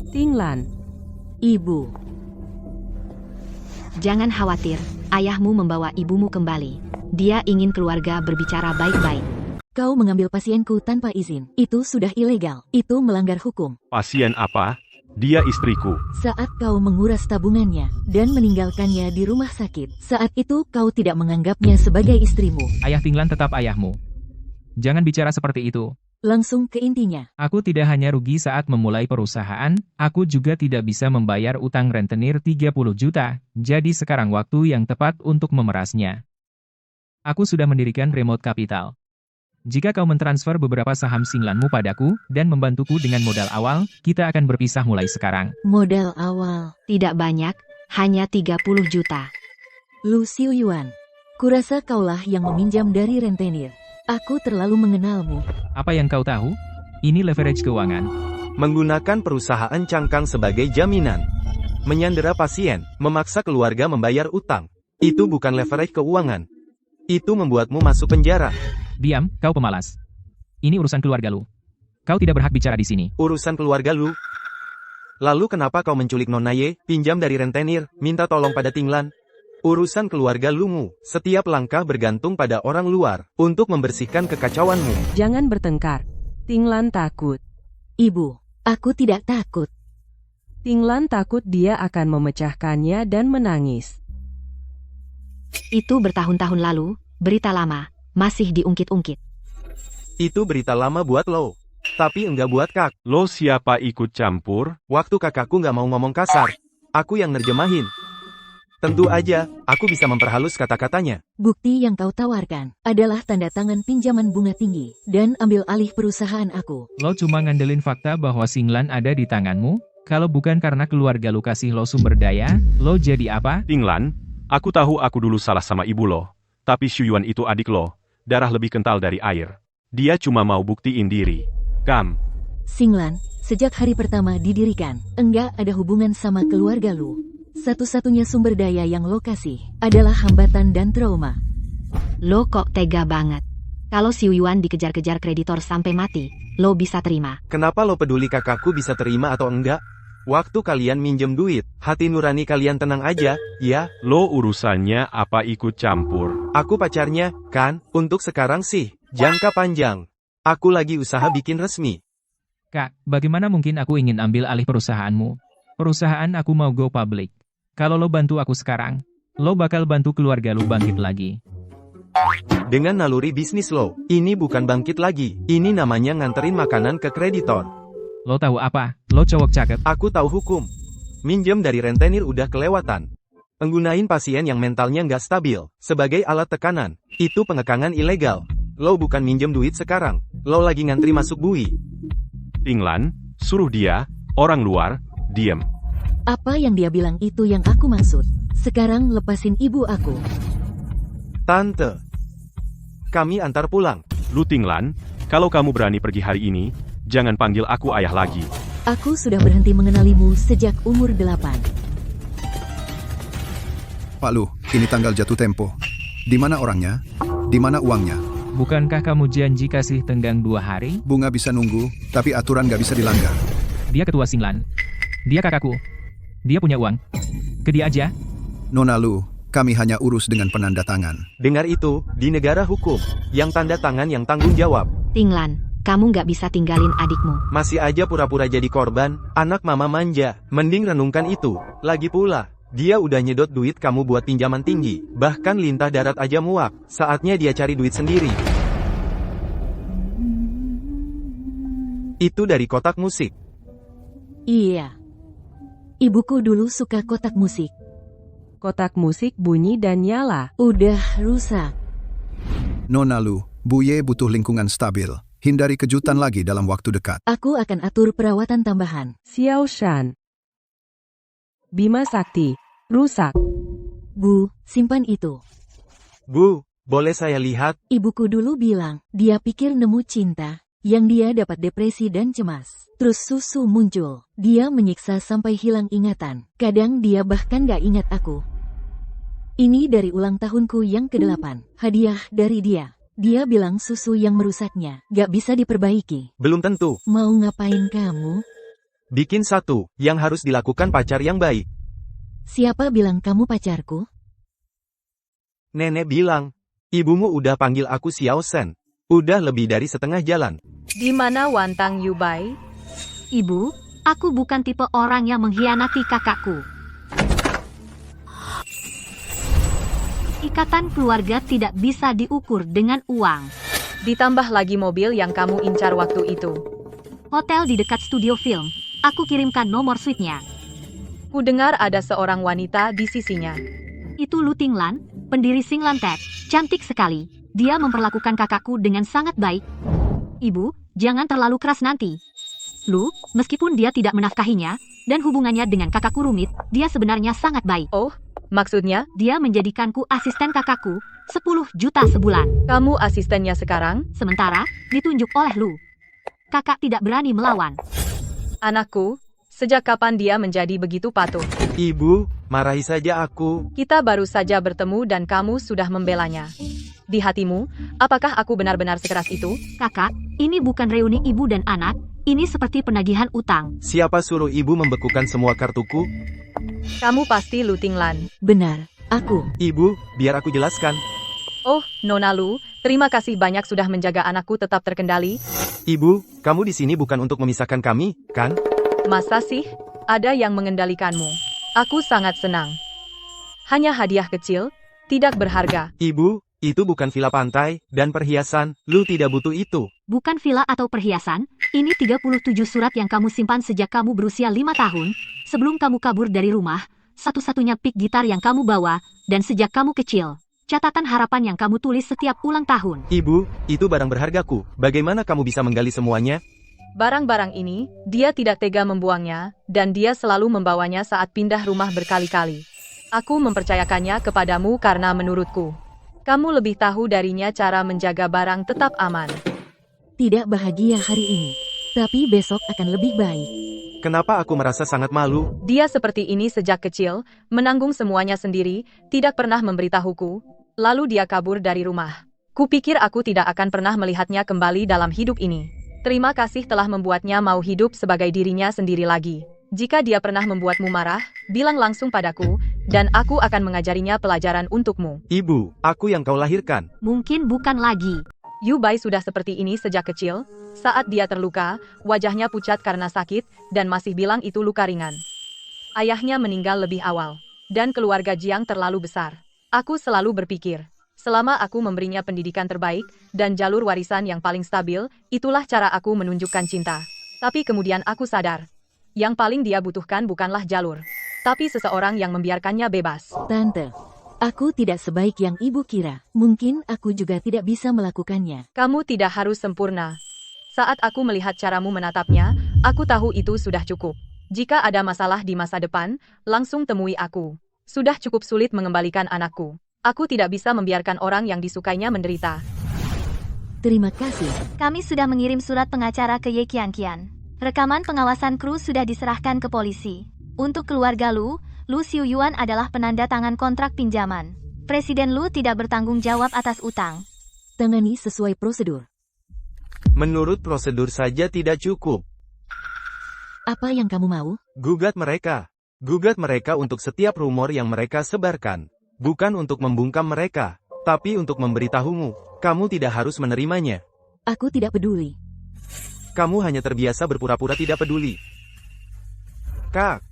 Tinglan. Ibu. Jangan khawatir, ayahmu membawa ibumu kembali. Dia ingin keluarga berbicara baik-baik. Kau mengambil pasienku tanpa izin. Itu sudah ilegal. Itu melanggar hukum. Pasien apa? Dia istriku. Saat kau menguras tabungannya dan meninggalkannya di rumah sakit, saat itu kau tidak menganggapnya sebagai istrimu. Ayah Tinglan tetap ayahmu. Jangan bicara seperti itu. Langsung ke intinya. Aku tidak hanya rugi saat memulai perusahaan, aku juga tidak bisa membayar utang rentenir 30 juta, jadi sekarang waktu yang tepat untuk memerasnya. Aku sudah mendirikan remote capital. Jika kau mentransfer beberapa saham Xinglanmu padaku, dan membantuku dengan modal awal, kita akan berpisah mulai sekarang. Modal awal. Tidak banyak, hanya 30 juta. Lu Xiuyuan. Kurasa kaulah yang meminjam dari rentenir. Aku terlalu mengenalmu. Apa yang kau tahu? Ini leverage keuangan. Menggunakan perusahaan cangkang sebagai jaminan. Menyandera pasien, memaksa keluarga membayar utang. Itu bukan leverage keuangan. Itu membuatmu masuk penjara. Diam, kau pemalas. Ini urusan keluarga lu. Kau tidak berhak bicara di sini. Urusan keluarga lu? Lalu kenapa kau menculik Nona Ye, pinjam dari rentenir, minta tolong pada Tinglan? Urusan keluarga lumu, setiap langkah bergantung pada orang luar, untuk membersihkan kekacauanmu. Jangan bertengkar. Tinglan takut. Ibu, aku tidak takut. Tinglan takut dia akan memecahkannya dan menangis. Itu bertahun-tahun lalu, berita lama, masih diungkit-ungkit. Itu berita lama buat lo. Tapi enggak buat kak. Lo siapa ikut campur? Waktu kakakku nggak mau ngomong kasar, aku yang nerjemahin. Tentu aja, aku bisa memperhalus kata-katanya. Bukti yang kau tawarkan adalah tanda tangan pinjaman bunga tinggi dan ambil alih perusahaan aku. Lo cuma ngandelin fakta bahwa Xinglan ada di tanganmu? Kalau bukan karena keluarga lo kasih lo sumber daya, lo jadi apa? Tinglan, aku tahu aku dulu salah sama ibu lo. Tapi Xiuyuan itu adik lo, darah lebih kental dari air. Dia cuma mau buktiin diri. Xinglan, sejak hari pertama didirikan, enggak ada hubungan sama keluarga lu. Satu-satunya sumber daya yang lo kasih adalah hambatan dan trauma. Lo kok tega banget. Kalau Xiuyuan dikejar-kejar kreditor sampai mati, lo bisa terima. Kenapa lo peduli kakakku bisa terima atau enggak? Waktu kalian minjem duit, hati nurani kalian tenang aja, ya? Lo urusannya apa ikut campur? Aku pacarnya, kan? Untuk sekarang sih, jangka panjang. Aku lagi usaha bikin resmi. Kak, bagaimana mungkin aku ingin ambil alih perusahaanmu? Perusahaan aku mau go public. Kalau lo bantu aku sekarang, lo bakal bantu keluarga lo bangkit lagi. Dengan naluri bisnis lo, ini bukan bangkit lagi. Ini namanya nganterin makanan ke kreditor. Lo tahu apa? Lo cowok cakep. Aku tahu hukum. Minjem dari rentenir udah kelewatan. Penggunain pasien yang mentalnya nggak stabil, sebagai alat tekanan. Itu pengekangan ilegal. Lo bukan minjem duit sekarang. Lo lagi ngantri masuk bui. Tinglan, suruh dia, orang luar, diem. Apa yang dia bilang itu yang aku maksud. Sekarang lepasin ibu aku. Tante, kami antar pulang. Lu Tinglan, kalau kamu berani pergi hari ini, jangan panggil aku ayah lagi. Aku sudah berhenti mengenalimu sejak umur 8. Pak Lu, ini tanggal jatuh tempo. Di mana orangnya? Di mana uangnya? Bukankah kamu janji kasih tenggang 2 hari? Bunga bisa nunggu, tapi aturan nggak bisa dilanggar. Dia ketua Xinglan. Dia kakakku. Dia punya uang. Ke dia aja. Nona Lu, kami hanya urus dengan penanda tangan. Dengar itu, di negara hukum, yang tanda tangan yang tanggung jawab. Tinglan, kamu nggak bisa tinggalin adikmu. Masih aja pura-pura jadi korban, anak mama manja. Mending renungkan itu. Lagi pula, dia udah nyedot duit kamu buat pinjaman tinggi. Bahkan lintah darat aja muak. Saatnya dia cari duit sendiri. Itu dari kotak musik. Iya. Ibuku dulu suka kotak musik. Kotak musik bunyi dan nyala. Udah rusak. Nona Lu, Buye butuh lingkungan stabil. Hindari kejutan lagi dalam waktu dekat. Aku akan atur perawatan tambahan. Xiao Shan. Bima Sakti. Rusak. Bu, simpan itu. Bu, boleh saya lihat? Ibuku dulu bilang, dia pikir nemu cinta. Yang dia dapat depresi dan cemas. Terus susu muncul. Dia menyiksa sampai hilang ingatan. Kadang dia bahkan gak ingat aku. Ini dari ulang tahunku yang ke-8. Hadiah dari dia. Dia bilang susu yang merusaknya gak bisa diperbaiki. Belum tentu. Mau ngapain kamu? Bikin satu, yang harus dilakukan pacar yang baik. Siapa bilang kamu pacarku? Nenek bilang, ibumu udah panggil aku Xiao Shen. Udah lebih dari setengah jalan. Di mana Wantang Yubai? Ibu, aku bukan tipe orang yang mengkhianati kakakku. Ikatan keluarga tidak bisa diukur dengan uang. Ditambah lagi mobil yang kamu incar waktu itu. Hotel di dekat studio film. Aku kirimkan nomor suite-nya. Ku dengar ada seorang wanita di sisinya. Itu Lu Tinglan, pendiri Xinglan Tech. Cantik sekali. Dia memperlakukan kakakku dengan sangat baik. Ibu, jangan terlalu keras nanti. Lu, meskipun dia tidak menafkahinya, dan hubungannya dengan kakakku rumit, dia sebenarnya sangat baik. Oh, maksudnya? Dia menjadikanku asisten kakakku, 10 juta sebulan. Kamu asistennya sekarang? Sementara, ditunjuk oleh Lu. Kakak tidak berani melawan. Anakku, sejak kapan dia menjadi begitu patuh? Ibu, marahi saja aku. Kita baru saja bertemu dan kamu sudah membelanya. Di hatimu, apakah aku benar-benar sekeras itu? Kakak, ini bukan reuni ibu dan anak, ini seperti penagihan utang. Siapa suruh ibu membekukan semua kartuku? Kamu pasti Lu Tinglan. Benar, aku. Ibu, biar aku jelaskan. Oh, Nona Lu, terima kasih banyak sudah menjaga anakku tetap terkendali. Ibu, kamu di sini bukan untuk memisahkan kami, kan? Masa sih? Ada yang mengendalikanmu. Aku sangat senang. Hanya hadiah kecil, tidak berharga. Ibu, itu bukan villa pantai, dan perhiasan, Lu tidak butuh itu. Bukan villa atau perhiasan, ini 37 surat yang kamu simpan sejak kamu berusia 5 tahun, sebelum kamu kabur dari rumah, satu-satunya pick gitar yang kamu bawa, dan sejak kamu kecil. Catatan harapan yang kamu tulis setiap ulang tahun. Ibu, itu barang berhargaku. Bagaimana kamu bisa menggali semuanya? Barang-barang ini, dia tidak tega membuangnya, dan dia selalu membawanya saat pindah rumah berkali-kali. Aku mempercayakannya kepadamu karena menurutku, kamu lebih tahu darinya cara menjaga barang tetap aman. Tidak bahagia hari ini, tapi besok akan lebih baik. Kenapa aku merasa sangat malu? Dia seperti ini sejak kecil, menanggung semuanya sendiri, tidak pernah memberitahuku, lalu dia kabur dari rumah. Kupikir aku tidak akan pernah melihatnya kembali dalam hidup ini. Terima kasih telah membuatnya mau hidup sebagai dirinya sendiri lagi. Jika dia pernah membuatmu marah, bilang langsung padaku, dan aku akan mengajarinya pelajaran untukmu. Ibu, aku yang kau lahirkan. Mungkin bukan lagi. Yubai sudah seperti ini sejak kecil. Saat dia terluka, wajahnya pucat karena sakit, dan masih bilang itu luka ringan. Ayahnya meninggal lebih awal, dan keluarga Jiang terlalu besar. Aku selalu berpikir, selama aku memberinya pendidikan terbaik, dan jalur warisan yang paling stabil, itulah cara aku menunjukkan cinta. Tapi kemudian aku sadar, yang paling dia butuhkan bukanlah jalur, tapi seseorang yang membiarkannya bebas. Tante, aku tidak sebaik yang ibu kira. Mungkin aku juga tidak bisa melakukannya. Kamu tidak harus sempurna. Saat aku melihat caramu menatapnya, aku tahu itu sudah cukup. Jika ada masalah di masa depan, langsung temui aku. Sudah cukup sulit mengembalikan anakku. Aku tidak bisa membiarkan orang yang disukainya menderita. Terima kasih. Kami sudah mengirim surat pengacara ke Ye Qianqian. Rekaman pengawasan kru sudah diserahkan ke polisi. Untuk keluarga Lu Xiuyuan adalah penanda tangan kontrak pinjaman. Presiden Lu tidak bertanggung jawab atas utang. Tangani sesuai prosedur. Menurut prosedur saja tidak cukup. Apa yang kamu mau? Gugat mereka. Gugat mereka untuk setiap rumor yang mereka sebarkan. Bukan untuk membungkam mereka, tapi untuk memberitahumu, kamu tidak harus menerimanya. Aku tidak peduli. Kamu hanya terbiasa berpura-pura tidak peduli. Kak,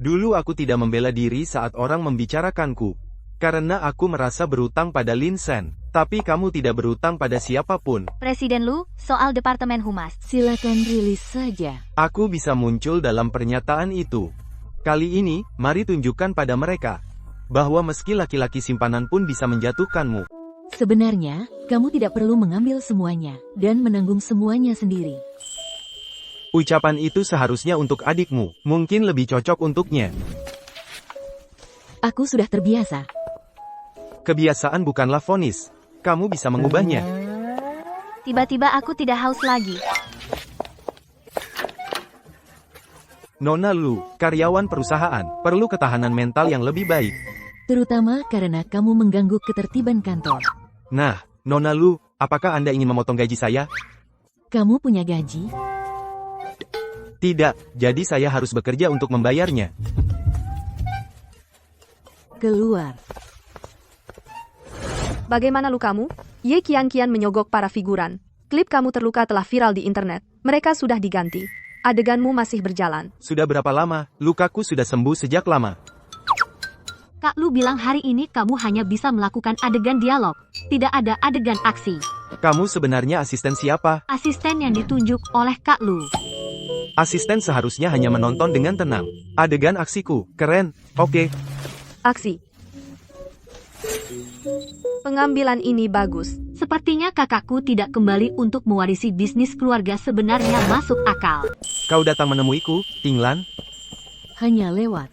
dulu aku tidak membela diri saat orang membicarakanku, karena aku merasa berutang pada Lin Shen, tapi kamu tidak berutang pada siapapun. Presiden Lu, soal Departemen Humas. Silakan rilis saja. Aku bisa muncul dalam pernyataan itu. Kali ini, mari tunjukkan pada mereka bahwa meski laki-laki simpanan pun bisa menjatuhkanmu. Sebenarnya, kamu tidak perlu mengambil semuanya dan menanggung semuanya sendiri. Ucapan itu seharusnya untuk adikmu, mungkin lebih cocok untuknya. Aku sudah terbiasa. Kebiasaan bukanlah vonis. Kamu bisa mengubahnya. Tiba-tiba aku tidak haus lagi. Nona Lu, karyawan perusahaan, perlu ketahanan mental yang lebih baik. Terutama karena kamu mengganggu ketertiban kantor. Nah, Nona Lu, apakah Anda ingin memotong gaji saya? Kamu punya gaji? Tidak, jadi saya harus bekerja untuk membayarnya. Keluar. Bagaimana lukamu? Ye kian-kian menyogok para figuran. Klip kamu terluka telah viral di internet. Mereka sudah diganti. Adeganmu masih berjalan. Sudah berapa lama? Lukaku sudah sembuh sejak lama. Kak Lu bilang hari ini kamu hanya bisa melakukan adegan dialog. Tidak ada adegan aksi. Kamu sebenarnya asisten siapa? Asisten yang ditunjuk oleh Kak Lu. Asisten seharusnya hanya menonton dengan tenang. Adegan aksiku, keren, oke. Aksi. Pengambilan ini bagus. Sepertinya kakakku tidak kembali untuk mewarisi bisnis keluarga sebenarnya masuk akal. Kau datang menemuiku, Tinglan? Hanya lewat.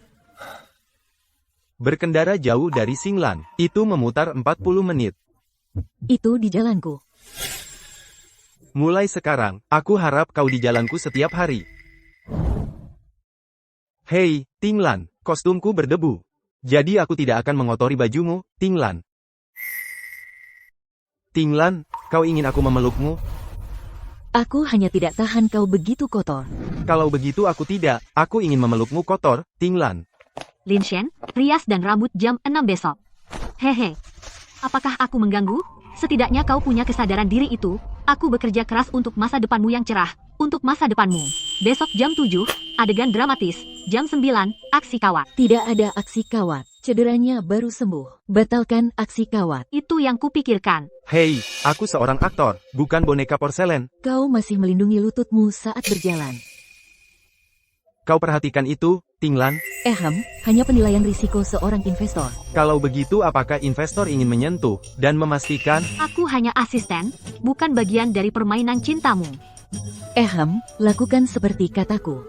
Berkendara jauh dari Xinglan, itu memutar 40 menit. Itu di jalanku. Mulai sekarang, aku harap kau di jalanku setiap hari. Hei, Tinglan, kostumku berdebu. Jadi aku tidak akan mengotori bajumu, Tinglan. Tinglan, kau ingin aku memelukmu? Aku hanya tidak tahan kau begitu kotor. Kalau begitu aku tidak, aku ingin memelukmu kotor, Tinglan. Lin Shen, rias dan rambut jam 6 besok. Hehe. Apakah aku mengganggu? Setidaknya kau punya kesadaran diri itu. Aku bekerja keras untuk masa depanmu yang cerah. Untuk masa depanmu. Besok jam 7, adegan dramatis. Jam 9, aksi kawat. Tidak ada aksi kawat. Cederanya baru sembuh. Batalkan aksi kawat. Itu yang kupikirkan. Hei, aku seorang aktor, bukan boneka porselen. Kau masih melindungi lututmu saat berjalan. Kau perhatikan itu, Tinglan? Hanya penilaian risiko seorang investor. Kalau begitu apakah investor ingin menyentuh dan memastikan? Aku hanya asisten, bukan bagian dari permainan cintamu. Lakukan seperti kataku.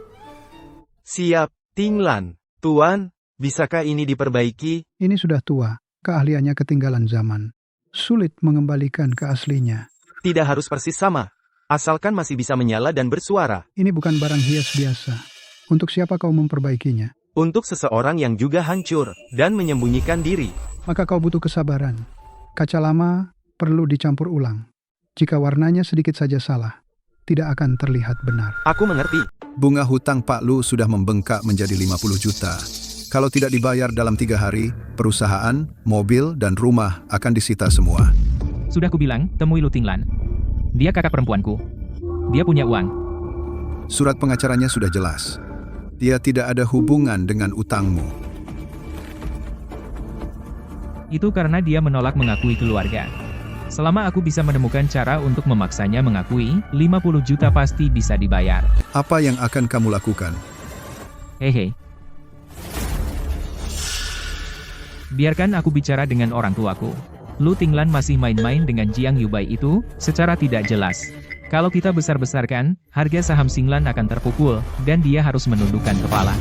Siap, Tinglan. Tuan, bisakah ini diperbaiki? Ini sudah tua, keahliannya ketinggalan zaman. Sulit mengembalikan ke aslinya. Tidak harus persis sama, asalkan masih bisa menyala dan bersuara. Ini bukan barang hias biasa. Untuk siapa kau memperbaikinya? Untuk seseorang yang juga hancur dan menyembunyikan diri. Maka kau butuh kesabaran. Kaca lama perlu dicampur ulang. Jika warnanya sedikit saja salah, tidak akan terlihat benar. Aku mengerti. Bunga hutang Pak Lu sudah membengkak menjadi 50 juta. Kalau tidak dibayar dalam 3 hari, perusahaan, mobil, dan rumah akan disita semua. Sudah kubilang, temui Lu Tinglan. Dia kakak perempuanku. Dia punya uang. Surat pengacaranya sudah jelas. Dia tidak ada hubungan dengan utangmu. Itu karena dia menolak mengakui keluarga. Selama aku bisa menemukan cara untuk memaksanya mengakui, 50 juta pasti bisa dibayar. Apa yang akan kamu lakukan? Hehe. Biarkan aku bicara dengan orang tuaku. Lu Tinglan masih main-main dengan Jiang Yubai itu, secara tidak jelas. Kalau kita besar-besarkan, harga saham Xinglan akan terpukul, dan dia harus menundukkan kepala.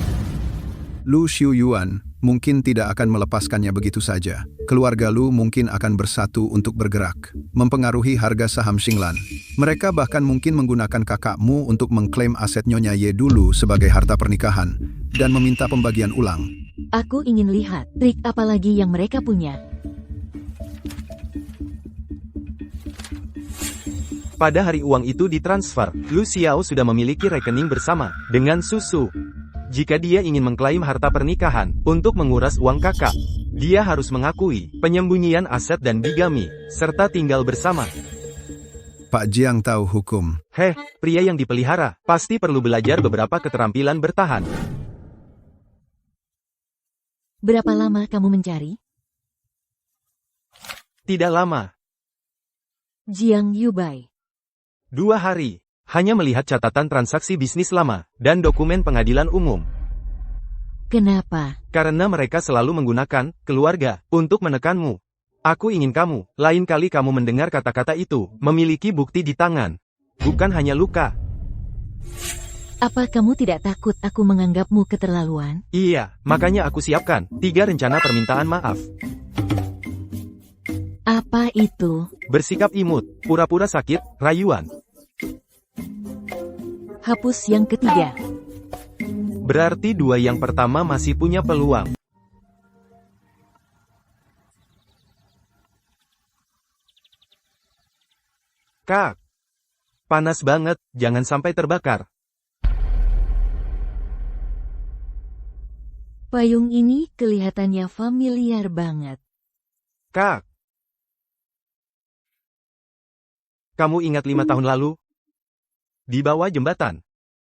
Lu Xiuyuan mungkin tidak akan melepaskannya begitu saja. Keluarga Lu mungkin akan bersatu untuk bergerak, mempengaruhi harga saham Xinglan. Mereka bahkan mungkin menggunakan kakakmu untuk mengklaim aset Nyonya Ye dulu sebagai harta pernikahan, dan meminta pembagian ulang. Aku ingin lihat trik apa lagi yang mereka punya. Pada hari uang itu ditransfer, Lu Xiao sudah memiliki rekening bersama dengan Susu. Jika dia ingin mengklaim harta pernikahan untuk menguras uang kakak, Dia harus mengakui penyembunyian aset dan bigami, serta tinggal bersama. Pak Jiang tahu hukum. Heh, pria yang dipelihara, pasti perlu belajar beberapa keterampilan bertahan. Berapa lama kamu mencari? Tidak lama. Jiang Yubai. 2 hari. Hanya melihat catatan transaksi bisnis lama, dan dokumen pengadilan umum. Kenapa? Karena mereka selalu menggunakan keluarga untuk menekanmu. Aku ingin kamu, lain kali kamu mendengar kata-kata itu, memiliki bukti di tangan. Bukan hanya luka. Apa kamu tidak takut aku menganggapmu keterlaluan? Iya, makanya aku siapkan 3 rencana permintaan maaf. Apa itu? Bersikap imut, pura-pura sakit, rayuan. Hapus yang ketiga. Berarti 2 yang pertama masih punya peluang. Kak, panas banget, jangan sampai terbakar. Payung ini kelihatannya familiar banget. Kak, kamu ingat 5 tahun lalu? Di bawah jembatan,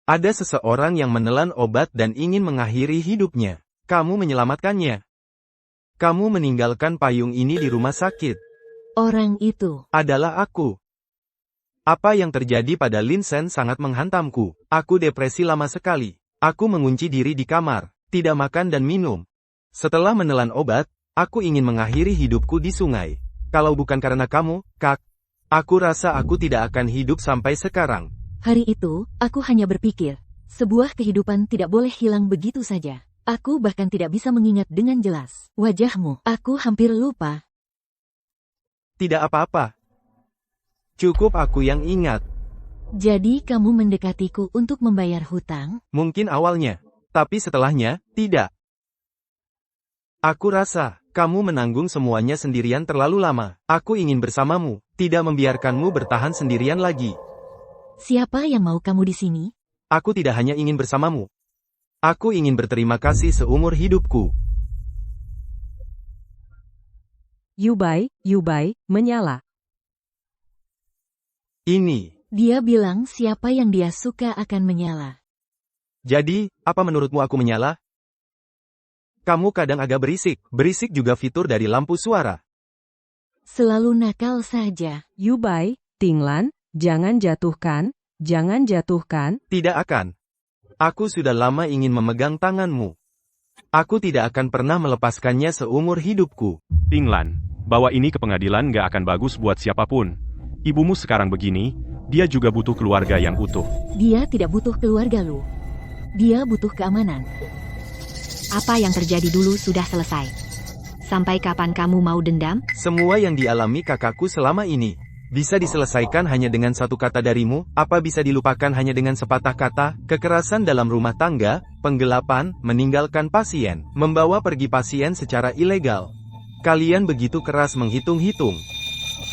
ada seseorang yang menelan obat dan ingin mengakhiri hidupnya. Kamu menyelamatkannya. Kamu meninggalkan payung ini di rumah sakit. Orang itu adalah aku. Apa yang terjadi pada Linsen sangat menghantamku. Aku depresi lama sekali. Aku mengunci diri di kamar, tidak makan dan minum. Setelah menelan obat, aku ingin mengakhiri hidupku di sungai. Kalau bukan karena kamu, Kak, aku rasa aku tidak akan hidup sampai sekarang. Hari itu, aku hanya berpikir, sebuah kehidupan tidak boleh hilang begitu saja. Aku bahkan tidak bisa mengingat dengan jelas wajahmu. Aku hampir lupa. Tidak apa-apa. Cukup aku yang ingat. Jadi kamu mendekatiku untuk membayar hutang? Mungkin awalnya, tapi setelahnya, tidak. Aku rasa, kamu menanggung semuanya sendirian terlalu lama. Aku ingin bersamamu, tidak membiarkanmu bertahan sendirian lagi. Siapa yang mau kamu di sini? Aku tidak hanya ingin bersamamu. Aku ingin berterima kasih seumur hidupku. Yubai, menyala. Ini. Dia bilang siapa yang dia suka akan menyala. Jadi, apa menurutmu aku menyala? Kamu kadang agak berisik. Berisik juga fitur dari lampu suara. Selalu nakal saja. Yubai, Tinglan, jangan jatuhkan. Tidak akan. Aku sudah lama ingin memegang tanganmu. Aku tidak akan pernah melepaskannya seumur hidupku. Tinglan, bawa ini ke pengadilan gak akan bagus buat siapapun. Ibumu sekarang begini, dia juga butuh keluarga yang utuh. Dia tidak butuh keluarga lu. Dia butuh keamanan. Apa yang terjadi dulu sudah selesai. Sampai kapan kamu mau dendam? Semua yang dialami kakakku selama ini bisa diselesaikan hanya dengan satu kata darimu. Apa bisa dilupakan hanya dengan sepatah kata? Kekerasan dalam rumah tangga, penggelapan, meninggalkan pasien, membawa pergi pasien secara ilegal. Kalian begitu keras menghitung-hitung.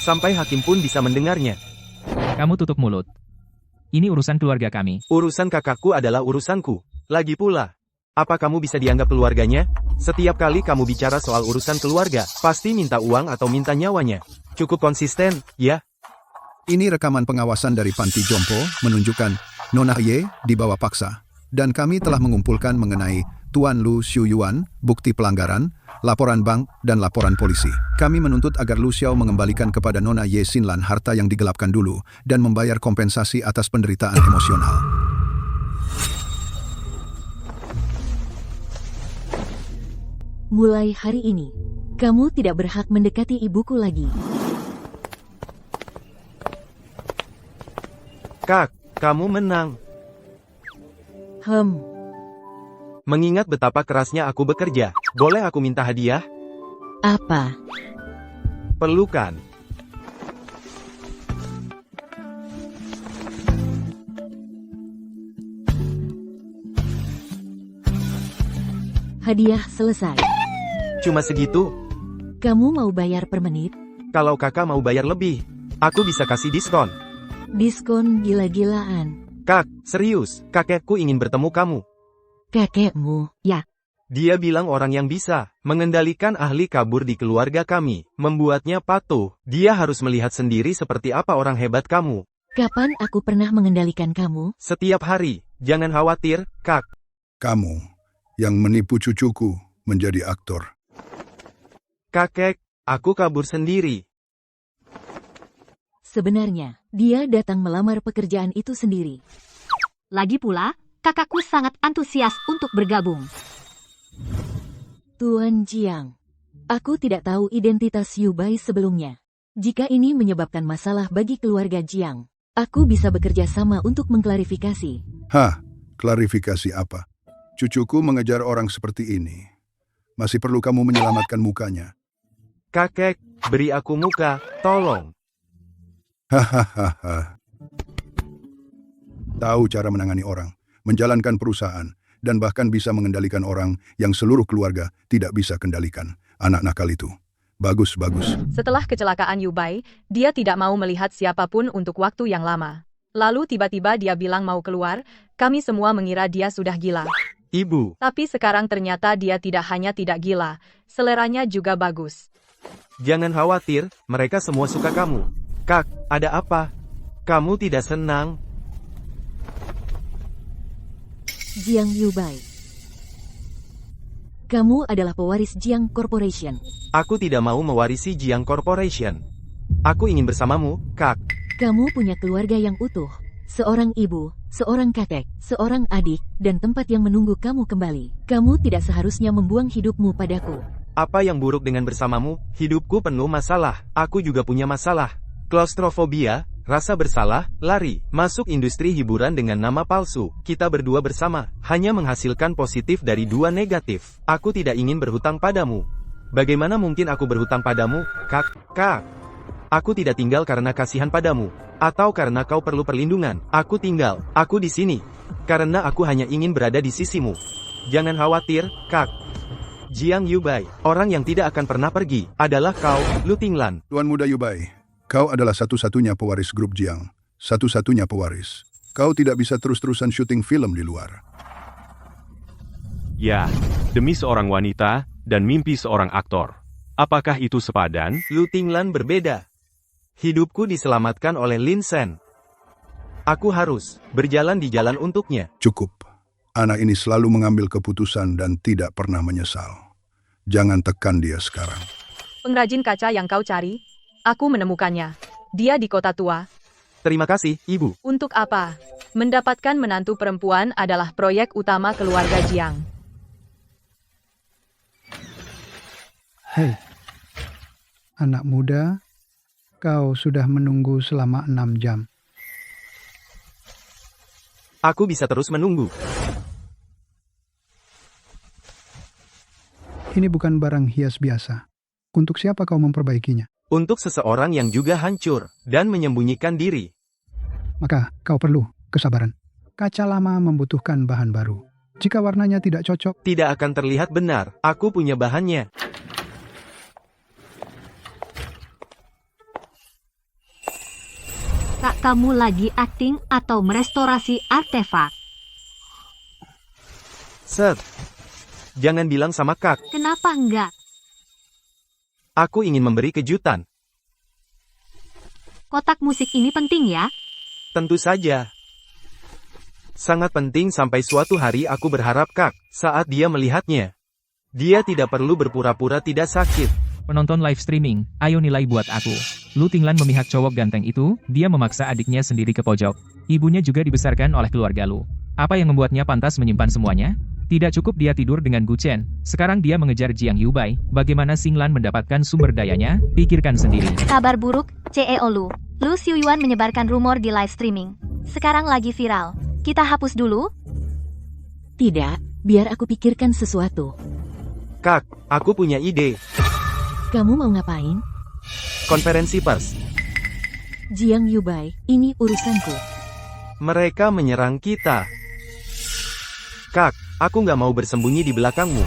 Sampai hakim pun bisa mendengarnya. Kamu tutup mulut. Ini urusan keluarga kami. Urusan kakakku adalah urusanku. Lagi pula, apa kamu bisa dianggap keluarganya? Setiap kali kamu bicara soal urusan keluarga, pasti minta uang atau minta nyawanya. Cukup konsisten, ya? Ini rekaman pengawasan dari Panti Jompo menunjukkan Nona Ye dibawa paksa. Dan kami telah mengumpulkan mengenai Tuan Lu Xiuyuan, bukti pelanggaran, laporan bank, dan laporan polisi. Kami menuntut agar Lu Xiao mengembalikan kepada Nona Ye Xinlan harta yang digelapkan dulu dan membayar kompensasi atas penderitaan emosional. Mulai hari ini, kamu tidak berhak mendekati ibuku lagi. Kak, kamu menang. Mengingat betapa kerasnya aku bekerja, boleh aku minta hadiah? Apa? Pelukan. Hadiah selesai. Cuma segitu? Kamu mau bayar per menit? Kalau kakak mau bayar lebih, aku bisa kasih diskon. Diskon gila-gilaan. Kak, serius, kakekku ingin bertemu kamu. Kakekmu? Ya. Dia bilang orang yang bisa mengendalikan ahli kabur di keluarga kami, membuatnya patuh. Dia harus melihat sendiri seperti apa orang hebat kamu. Kapan aku pernah mengendalikan kamu? Setiap hari, jangan khawatir, Kak. Kamu yang menipu cucuku menjadi aktor. Kakek, aku kabur sendiri. Sebenarnya, dia datang melamar pekerjaan itu sendiri. Lagi pula, kakakku sangat antusias untuk bergabung. Tuan Jiang, aku tidak tahu identitas Yu Bai sebelumnya. Jika ini menyebabkan masalah bagi keluarga Jiang, aku bisa bekerja sama untuk mengklarifikasi. Hah, klarifikasi apa? Cucuku mengejar orang seperti ini. Masih perlu kamu menyelamatkan mukanya. Kakek, beri aku muka, tolong. Hahaha. Tahu cara menangani orang, menjalankan perusahaan, dan bahkan bisa mengendalikan orang yang seluruh keluarga tidak bisa kendalikan. Anak nakal itu. Bagus, bagus. Setelah kecelakaan Yu Bai, dia tidak mau melihat siapapun untuk waktu yang lama. Lalu tiba-tiba dia bilang mau keluar, kami semua mengira dia sudah gila. Ibu. Tapi sekarang ternyata dia tidak hanya tidak gila, seleranya juga bagus. Jangan khawatir, mereka semua suka kamu. Kak, ada apa? Kamu tidak senang? Jiang Yu Bai. Kamu adalah pewaris Jiang Corporation. Aku tidak mau mewarisi Jiang Corporation. Aku ingin bersamamu, Kak. Kamu punya keluarga yang utuh. Seorang ibu, seorang kakek, seorang adik, dan tempat yang menunggu kamu kembali. Kamu tidak seharusnya membuang hidupmu padaku. Apa yang buruk dengan bersamamu? Hidupku penuh masalah. Aku juga punya masalah. Klaustrofobia, rasa bersalah, lari, masuk industri hiburan dengan nama palsu. Kita berdua bersama, hanya menghasilkan positif dari dua negatif. Aku tidak ingin berhutang padamu. Bagaimana mungkin aku berhutang padamu, Kak? Aku tidak tinggal karena kasihan padamu, atau karena kau perlu perlindungan. Aku di sini, karena aku hanya ingin berada di sisimu. Jangan khawatir, Kak. Jiang Yu Bai, orang yang tidak akan pernah pergi, adalah kau, Lu Tinglan. Tuan muda Yu Bai. Kau adalah satu-satunya pewaris grup Jiang. Satu-satunya pewaris. Kau tidak bisa terus-terusan syuting film di luar. Ya, demi seorang wanita, dan mimpi seorang aktor. Apakah itu sepadan? Lu Tinglan berbeda. Hidupku diselamatkan oleh Lin Sen. Aku harus berjalan di jalan untuknya. Cukup. Anak ini selalu mengambil keputusan dan tidak pernah menyesal. Jangan tekan dia sekarang. Pengrajin kaca yang kau cari? Aku menemukannya. Dia di kota tua. Terima kasih, Ibu. Untuk apa? Mendapatkan menantu perempuan adalah proyek utama keluarga Jiang. Hei, anak muda, kau sudah menunggu selama 6 jam. Aku bisa terus menunggu. Ini bukan barang hias biasa. Untuk siapa kau memperbaikinya? Untuk seseorang yang juga hancur dan menyembunyikan diri. Maka kau perlu kesabaran. Kaca lama membutuhkan bahan baru. Jika warnanya tidak cocok, tidak akan terlihat benar. Aku punya bahannya. Kak, kamu lagi akting atau merestorasi artefak? Sir, jangan bilang sama Kak. Kenapa enggak? Aku ingin memberi kejutan. Kotak musik ini penting ya? Tentu saja. Sangat penting sampai suatu hari aku berharap Kak, saat dia melihatnya. Dia tidak perlu berpura-pura tidak sakit. Penonton live streaming, ayo nilai buat aku. Lu Tinglan memihak cowok ganteng itu, dia memaksa adiknya sendiri ke pojok. Ibunya juga dibesarkan oleh keluarga Lu. Apa yang membuatnya pantas menyimpan semuanya? Tidak cukup dia tidur dengan Gu Chen. Sekarang dia mengejar Jiang Yu Bai. Bagaimana Xinglan mendapatkan sumber dayanya? Pikirkan sendiri. Kabar buruk, CEO Lu. Lu Xiuyuan menyebarkan rumor di live streaming. Sekarang lagi viral. Kita hapus dulu? Tidak, biar aku pikirkan sesuatu. Kak, aku punya ide. Kamu mau ngapain? Konferensi pers. Jiang Yu Bai, ini urusanku. Mereka menyerang kita. Kak, aku nggak mau bersembunyi di belakangmu.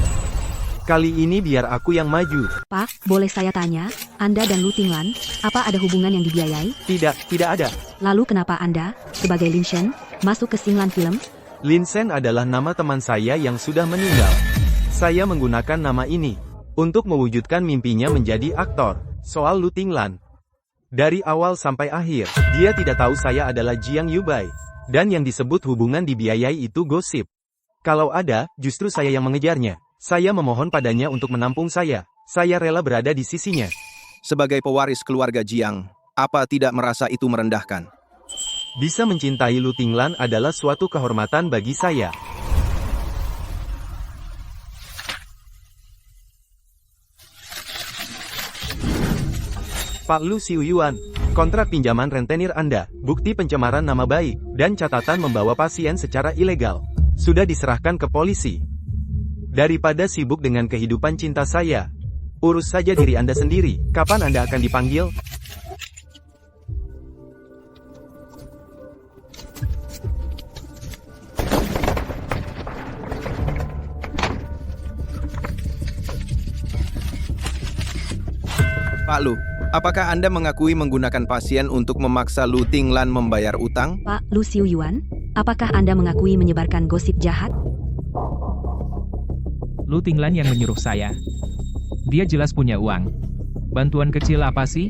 Kali ini biar aku yang maju. Pak, boleh saya tanya, Anda dan Lu Tinglan, apa ada hubungan yang dibiayai? Tidak ada. Lalu kenapa Anda, sebagai Lin Shen, masuk ke Xinglan Film? Lin Sen adalah nama teman saya yang sudah meninggal. Saya menggunakan nama ini untuk mewujudkan mimpinya menjadi aktor. Soal Lu Tinglan, dari awal sampai akhir, dia tidak tahu saya adalah Jiang Yubai. Dan yang disebut hubungan dibiayai itu gosip. Kalau ada, justru saya yang mengejarnya. Saya memohon padanya untuk menampung saya. Saya rela berada di sisinya. Sebagai pewaris keluarga Jiang, apa tidak merasa itu merendahkan? Bisa mencintai Lu Tinglan adalah suatu kehormatan bagi saya. Pak Lu Xiuyuan, kontrak pinjaman rentenir Anda, bukti pencemaran nama baik, dan catatan membawa pasien secara ilegal, sudah diserahkan ke polisi. Daripada sibuk dengan kehidupan cinta saya, urus saja diri Anda sendiri. Kapan Anda akan dipanggil? Pak Lu, apakah Anda mengakui menggunakan pasien untuk memaksa Lu Tinglan membayar utang? Pak Lu Xiuyuan, apakah Anda mengakui menyebarkan gosip jahat? Lu Tinglan yang menyuruh saya. Dia jelas punya uang. Bantuan kecil apa sih?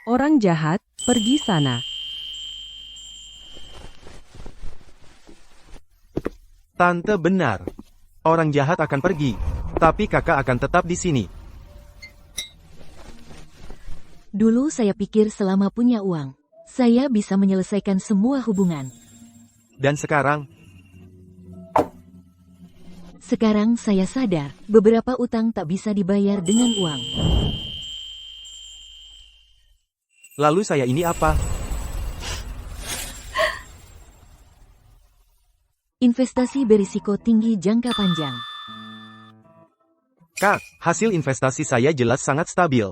Orang jahat, pergi sana. Tante benar. Orang jahat akan pergi, tapi kakak akan tetap di sini. Dulu saya pikir selama punya uang, saya bisa menyelesaikan semua hubungan. Dan sekarang saya sadar, beberapa utang tak bisa dibayar dengan uang. Lalu saya ini apa? Investasi berisiko tinggi jangka panjang. Kak, hasil investasi saya jelas sangat stabil.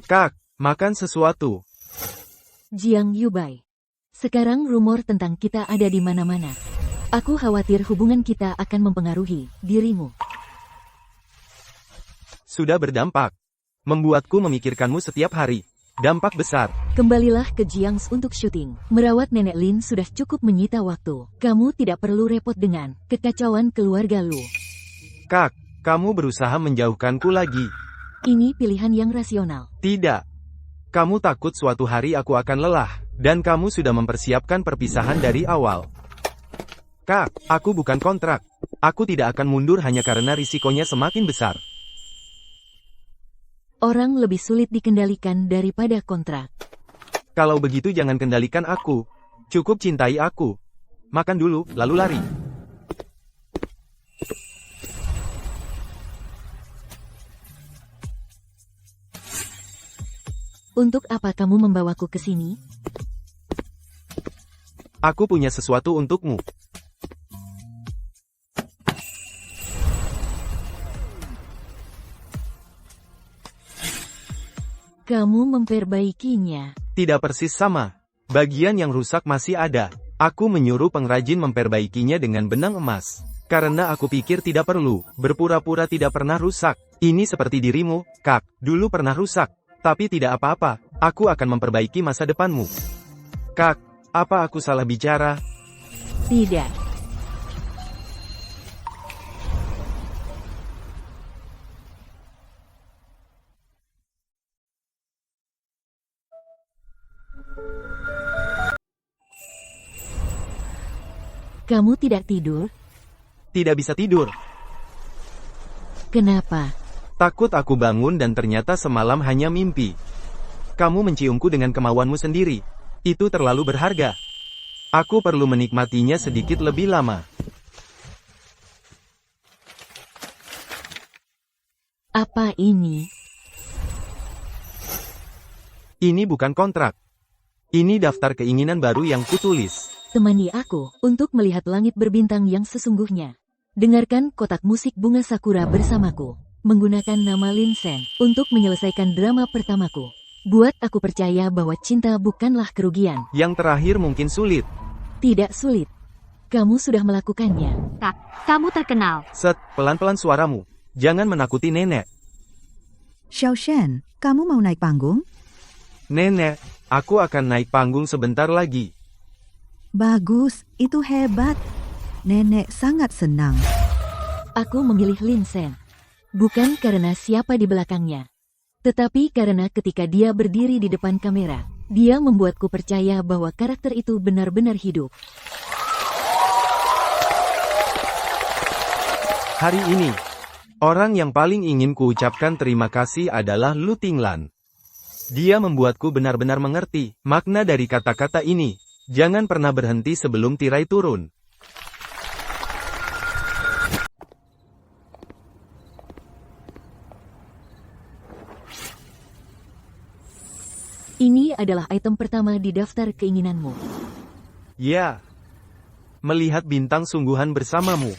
Kak, makan sesuatu. Jiang Yubai. Sekarang rumor tentang kita ada di mana-mana. Aku khawatir hubungan kita akan mempengaruhi dirimu. Sudah berdampak. Membuatku memikirkanmu setiap hari. Dampak besar. Kembalilah ke Jiang's untuk syuting. Merawat Nenek Lin sudah cukup menyita waktu. Kamu tidak perlu repot dengan kekacauan keluarga Lu. Kak, kamu berusaha menjauhkanku lagi. Ini pilihan yang rasional. Tidak. Kamu takut suatu hari aku akan lelah. Dan kamu sudah mempersiapkan perpisahan dari awal. Kak, aku bukan kontrak. Aku tidak akan mundur hanya karena risikonya semakin besar. Orang lebih sulit dikendalikan daripada kontrak. Kalau begitu jangan kendalikan aku. Cukup cintai aku. Makan dulu, lalu lari. Untuk apa kamu membawaku ke sini? Aku punya sesuatu untukmu. Kamu memperbaikinya. Tidak persis sama. Bagian yang rusak masih ada. Aku menyuruh pengrajin memperbaikinya dengan benang emas. Karena aku pikir tidak perlu, berpura-pura tidak pernah rusak. Ini seperti dirimu, Kak, dulu pernah rusak. Tapi tidak apa-apa, aku akan memperbaiki masa depanmu. Kak, apa aku salah bicara? Tidak. Kamu tidak tidur? Tidak bisa tidur. Kenapa? Takut aku bangun dan ternyata semalam hanya mimpi. Kamu menciumku dengan kemauanmu sendiri. Itu terlalu berharga. Aku perlu menikmatinya sedikit lebih lama. Apa ini? Ini bukan kontrak. Ini daftar keinginan baru yang kutulis. Temani aku untuk melihat langit berbintang yang sesungguhnya. Dengarkan kotak musik bunga sakura bersamaku. Menggunakan nama Lin Shen untuk menyelesaikan drama pertamaku. Buat aku percaya bahwa cinta bukanlah kerugian. Yang terakhir mungkin sulit. Tidak sulit. Kamu sudah melakukannya. Kak, kamu terkenal. Set, pelan-pelan suaramu. Jangan menakuti nenek. Xiaoshen, kamu mau naik panggung? Nenek, aku akan naik panggung sebentar lagi. Bagus, itu hebat. Nenek sangat senang. Aku memilih Lin Shen. Bukan karena siapa di belakangnya. Tetapi karena ketika dia berdiri di depan kamera, dia membuatku percaya bahwa karakter itu benar-benar hidup. Hari ini, orang yang paling ingin kuucapkan terima kasih adalah Lu Tinglan. Dia membuatku benar-benar mengerti makna dari kata-kata ini. Jangan pernah berhenti sebelum tirai turun. Ini adalah item pertama di daftar keinginanmu. Ya. Melihat bintang sungguhan bersamamu.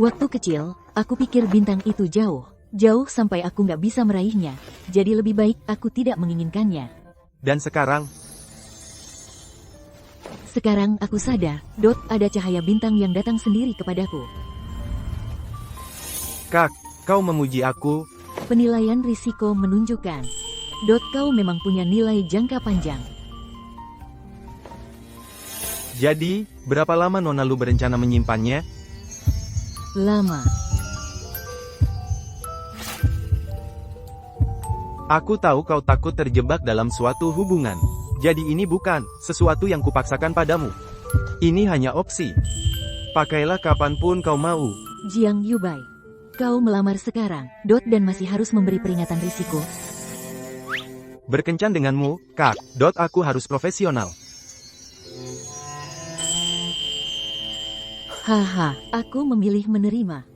Waktu kecil, aku pikir bintang itu jauh. Jauh sampai aku nggak bisa meraihnya. Jadi lebih baik aku tidak menginginkannya. Dan sekarang, Sekarang aku sadar, ada cahaya bintang yang datang sendiri kepadaku. Kak, kau memuji aku. Penilaian risiko menunjukkan, kau memang punya nilai jangka panjang. Jadi, berapa lama Nona Lu berencana menyimpannya? Lama. Aku tahu kau takut terjebak dalam suatu hubungan. Jadi ini bukan sesuatu yang kupaksakan padamu. Ini hanya opsi. Pakailah kapanpun kau mau. Jiang Yubai, kau melamar sekarang, dan masih harus memberi peringatan risiko. Berkencan denganmu, Kak. Aku harus profesional. Haha, aku memilih menerima.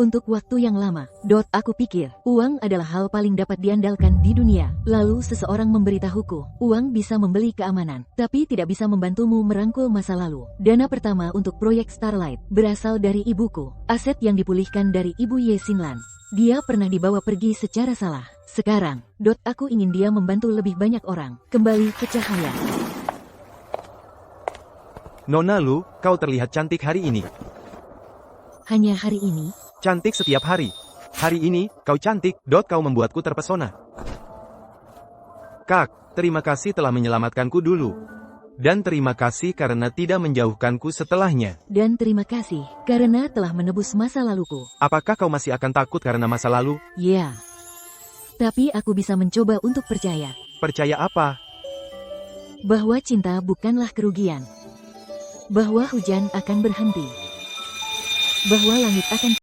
Untuk waktu yang lama, aku pikir, uang adalah hal paling dapat diandalkan di dunia. Lalu seseorang memberitahuku, uang bisa membeli keamanan, tapi tidak bisa membantumu merangkul masa lalu. Dana pertama untuk proyek Starlight berasal dari ibuku, aset yang dipulihkan dari ibu Ye Xinlan. Dia pernah dibawa pergi secara salah. Sekarang, aku ingin dia membantu lebih banyak orang, kembali ke cahaya. Nona Lu, kau terlihat cantik hari ini. Hanya hari ini? Cantik setiap hari. Hari ini, kau cantik, kau membuatku terpesona. Kak, terima kasih telah menyelamatkanku dulu. Dan terima kasih karena tidak menjauhkanku setelahnya. Dan terima kasih karena telah menebus masa laluku. Apakah kau masih akan takut karena masa lalu? Ya. Tapi aku bisa mencoba untuk percaya. Percaya apa? Bahwa cinta bukanlah kerugian. Bahwa hujan akan berhenti. Bahwa langit akan